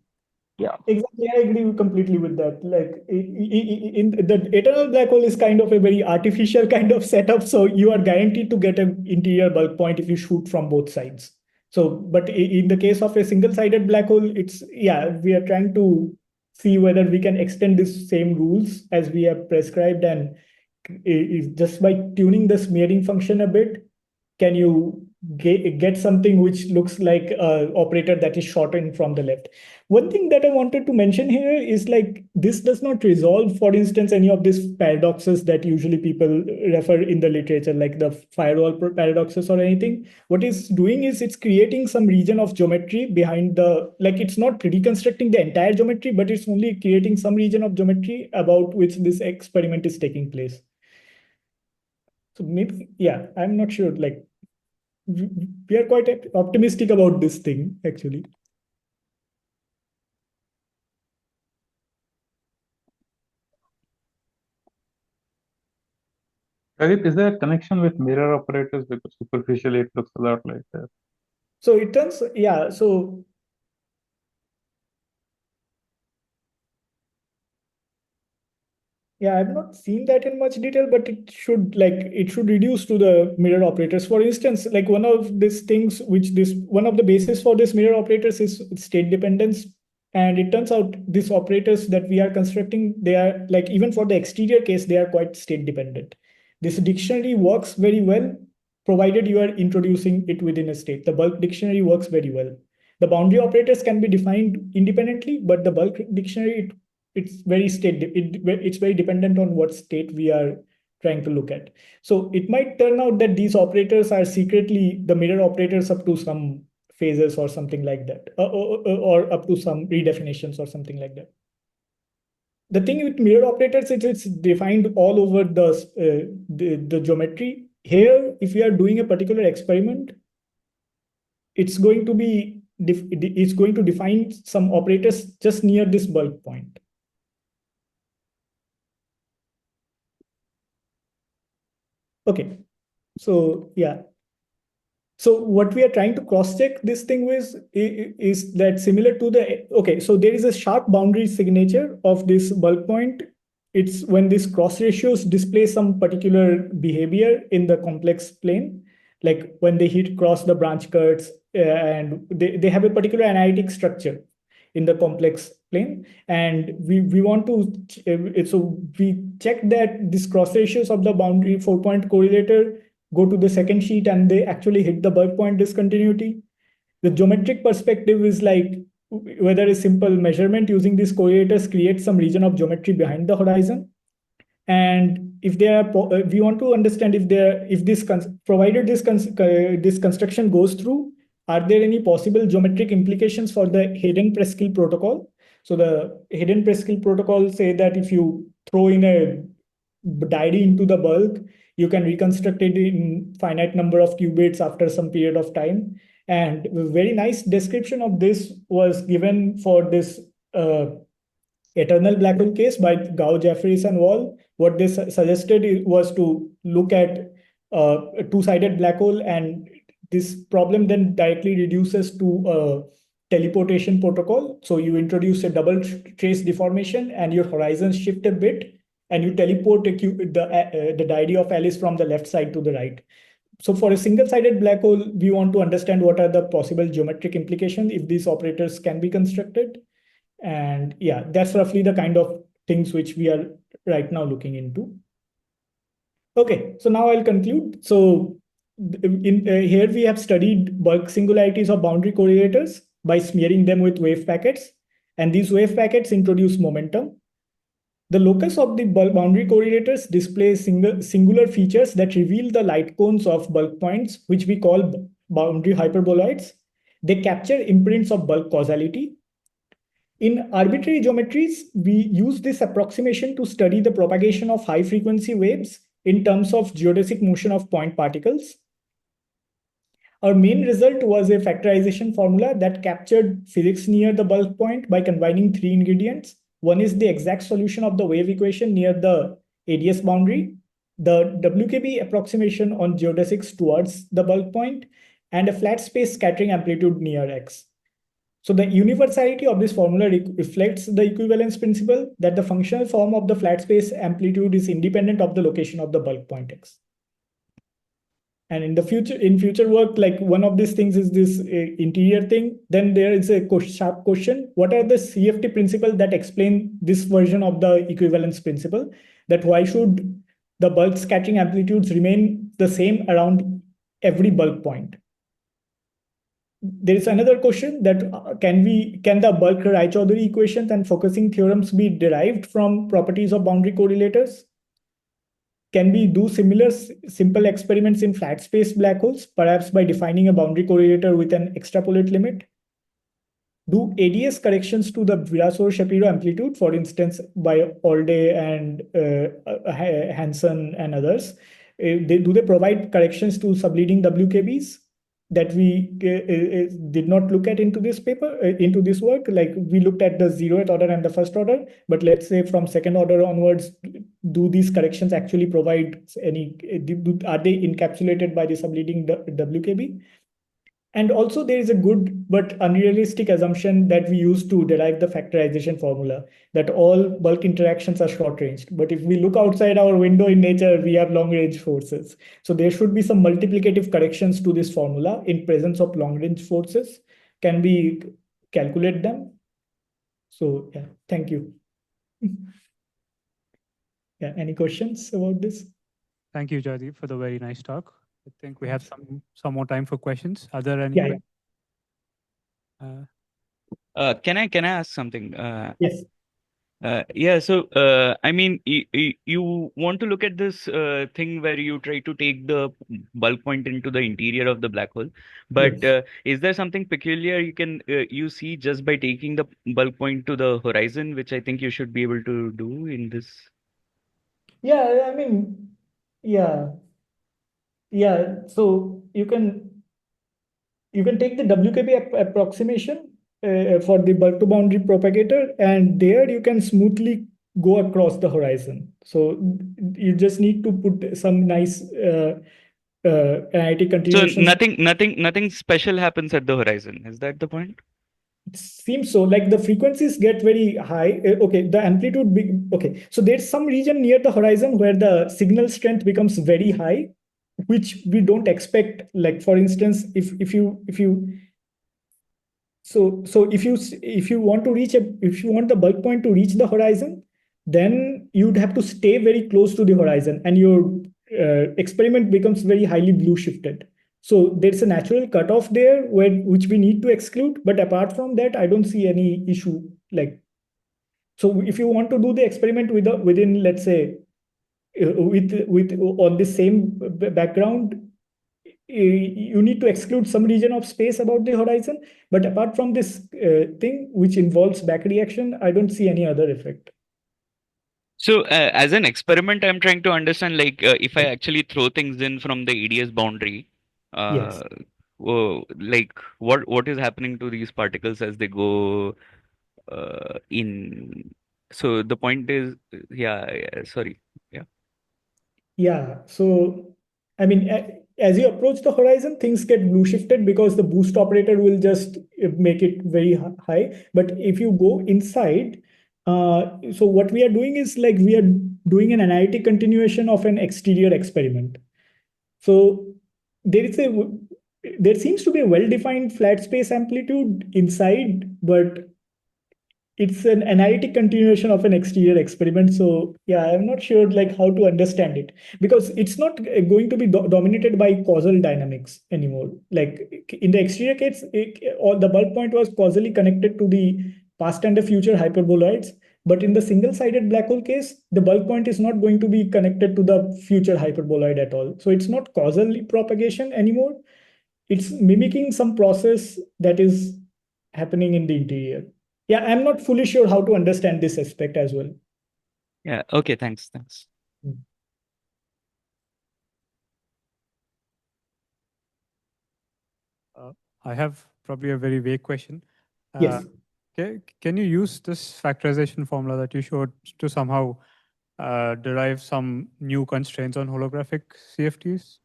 Yeah. Exactly, I agree completely with that. Like in the eternal black hole is kind of a very artificial kind of setup, so you are guaranteed to get an interior bulk point if you shoot from both sides. So, but in the case of a single-sided black hole, it's yeah, we are trying to see whether we can extend these same rules as we have prescribed, and just by tuning the smearing function a bit, can you get something which looks like a operator that is shortened from the left. One thing that I wanted to mention here is like this does not resolve, for instance, any of these paradoxes that usually people refer in the literature, like the firewall paradoxes or anything. What it's doing is it's creating some region of geometry behind the, like it's not reconstructing the entire geometry, but it's only creating some region of geometry about which this experiment is taking place. So maybe, yeah, I'm not sure, like we are quite optimistic about this thing, actually. Pradeep, is there a connection with mirror operators? Because superficially it looks a lot like that. So it turns, yeah, so yeah, I've not seen that in much detail, but it should reduce to the mirror operators. For instance, like one of these things which this one of the basis for this mirror operators is state dependence. And it turns out these operators that we are constructing, they are like even for the exterior case, they are quite state dependent. This dictionary works very well, provided you are introducing it within a state. The bulk dictionary works very well. The boundary operators can be defined independently, but the bulk dictionary, it's very dependent on what state we are trying to look at. So it might turn out that these operators are secretly the mirror operators up to some phases or something like that, or up to some redefinitions or something like that. The thing with mirror operators is it's defined all over the geometry. Here, if we are doing a particular experiment, it's going to define some operators just near this bulk point. Okay, so yeah. So what we are trying to cross-check this thing with is that similar to the, okay, so there is a sharp boundary signature of this bulk point. It's when these cross ratios display some particular behavior in the complex plane, like when they hit cross the branch cuts, and they have a particular analytic structure in the complex plane. And we want to, so we check that these cross ratios of the boundary 4-point correlator go to the second sheet and they actually hit the bulk point discontinuity. The geometric perspective is like whether a simple measurement using these correlators creates some region of geometry behind the horizon. And if they are, we want to understand if this provided this construction goes through, are there any possible geometric implications for the Hayden-Preskill protocol? So the Hayden-Preskill protocol say that if you throw in a diary into the bulk, you can reconstruct it in finite number of qubits after some period of time. And a very nice description of this was given for this eternal black hole case by Gao, Jeffries, and Wall. What they suggested was to look at a two-sided black hole, and this problem then directly reduces to a teleportation protocol. So you introduce a double trace deformation and your horizons shift a bit, and you teleport the diary of Alice from the left side to the right. so for a single-sided black hole, we want to understand what are the possible geometric implications if these operators can be constructed. And yeah, that's roughly the kind of things which we are right now looking into. Okay, so now I'll conclude. So here we have studied bulk singularities of boundary correlators by smearing them with wave packets. And these wave packets introduce momentum. The locus of the boundary correlators displays singular features that reveal the light cones of bulk points, which we call boundary hyperboloids. They capture imprints of bulk causality. In arbitrary geometries, we use this approximation to study the propagation of high frequency waves in terms of geodesic motion of point particles. Our main result was a factorization formula that captured physics near the bulk point by combining three ingredients. One is the exact solution of the wave equation near the ADS boundary, the WKB approximation on geodesics towards the bulk point, and a flat space scattering amplitude near X. So the universality of this formula reflects the equivalence principle that the functional form of the flat space amplitude is independent of the location of the bulk point X. And in future work, like one of these things is this interior thing. Then there is a sharp question: what are the CFT principles that explain this version of the equivalence principle? That why should the bulk scattering amplitudes remain the same around every bulk point? There is another question that can the bulk Raychaudhuri equations and focusing theorems be derived from properties of boundary correlators? Can we do similar simple experiments in flat space black holes, perhaps by defining a boundary correlator with an extrapolate limit? Do ADS corrections to the Virasoro-Shapiro amplitude, for instance, by Alday and Hansen and others, do they provide corrections to subleading WKBs that we did not look at into this paper, into this work? Like we looked at the 0th order and the first order, but let's say from second order onwards, do these corrections actually provide any, are they encapsulated by the subleading WKB? And also there is a good but unrealistic assumption that we use to derive the factorization formula, that all bulk interactions are short-ranged. But if we look outside our window in nature, we have long-range forces. So there should be some multiplicative corrections to this formula in presence of long-range forces. Can we calculate them? So yeah, thank you. Yeah, any questions about this? Thank you, Joydeep, for the very nice talk. I think we have some more time for questions. Are there any? Yeah. Can I ask something? Yes. Yeah, so I mean, you want to look at this thing where you try to take the bulk point into the interior of the black hole, but Yes. is there something peculiar you see just by taking the bulk point to the horizon, which I think you should be able to do in this? Yeah, I mean, yeah. So you can take the WKB approximation for the bulk to boundary propagator, and there you can smoothly go across the horizon. So you just need to put some nice NIT continuation. So nothing special happens at the horizon. Is that the point? It seems so. Like the frequencies get very high. Okay, the amplitude. Okay, so there's some region near the horizon where the signal strength becomes very high, which we don't expect. Like for instance, if you want the bulk point to reach the horizon, then you'd have to stay very close to the horizon, and your experiment becomes very highly blue shifted. So there's a natural cutoff there which we need to exclude. But apart from that, I don't see any issue. Like, so if you want to do the experiment within, let's say, with on the same background, you need to exclude some region of space about the horizon. But apart from this thing which involves back reaction, I don't see any other effect. So as an experiment, I'm trying to understand, like if I actually throw things in from the ADS boundary, Yes. like what is happening to these particles as they go in? So the point is, sorry. Yeah. So, I mean, as you approach the horizon, things get blue shifted because the boost operator will just make it very high. But if you go inside, so what we are doing is like we are doing an analytic continuation of an exterior experiment. So there seems to be a well-defined flat space amplitude inside, but it's an analytic continuation of an exterior experiment. So yeah, I'm not sure like how to understand it, because it's not going to be dominated by causal dynamics anymore. Like in the exterior case, all the bulk point was causally connected to the past and the future hyperboloids. But in the single-sided black hole case, the bulk point is not going to be connected to the future hyperboloid at all. So it's not causal propagation anymore. It's mimicking some process that is happening in the interior. Yeah, I'm not fully sure how to understand this aspect as well. Yeah. Okay. Thanks. Thanks. I have probably a very vague question. Yes. Can you use this factorization formula that you showed to somehow derive some new constraints on holographic CFTs?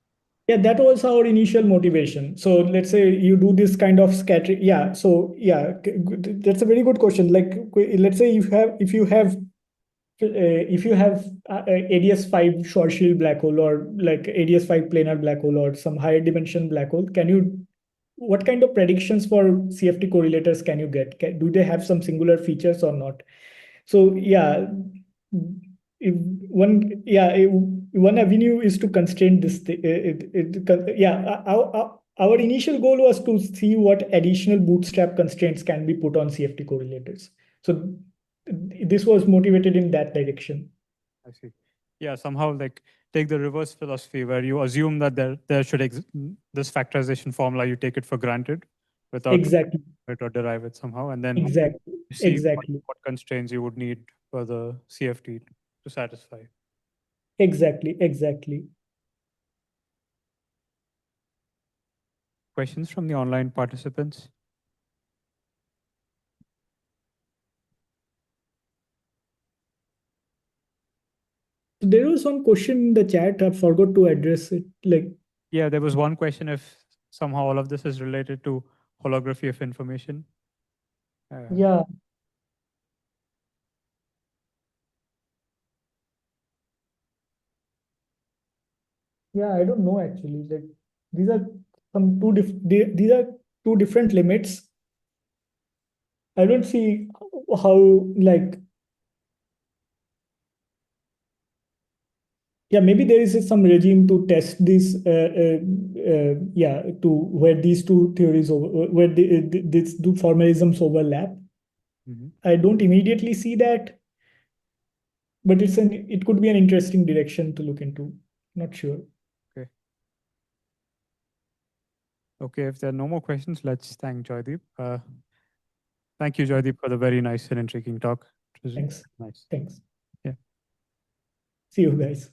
Yeah, that was our initial motivation. So let's say you do this kind of scattering. Yeah. So yeah, that's a very good question. Like let's say if you have ADS5 Schwarzschild black hole, or like ADS5 planar black hole, or some higher dimension black hole, what kind of predictions for CFT correlators can you get? Do they have some singular features or not? So yeah, one avenue is to constrain this. Our initial goal was to see what additional bootstrap constraints can be put on CFT correlators. So this was motivated in that direction. I see. Yeah, somehow like take the reverse philosophy where you assume that there should this factorization formula, you take it for granted without exactly it or derive it somehow, and then exactly you see exactly what constraints you would need for the CFT to satisfy. exactly. Questions from the online participants? There was one question in the chat. I forgot to address it. Like, yeah, there was one question if somehow all of this is related to holography of information. Yeah. Yeah, I don't know actually. Like these are these are two different limits. I don't see how like yeah, maybe there is some regime to test this to where these two theories where these two formalisms overlap. I don't immediately see that, but it could be an interesting direction to look into. Not sure. Okay, if there are no more questions, let's thank Joydeep. Thank you, Joydeep, for the very nice and intriguing talk. It was Thanks. nice. Thanks. Yeah. See you guys.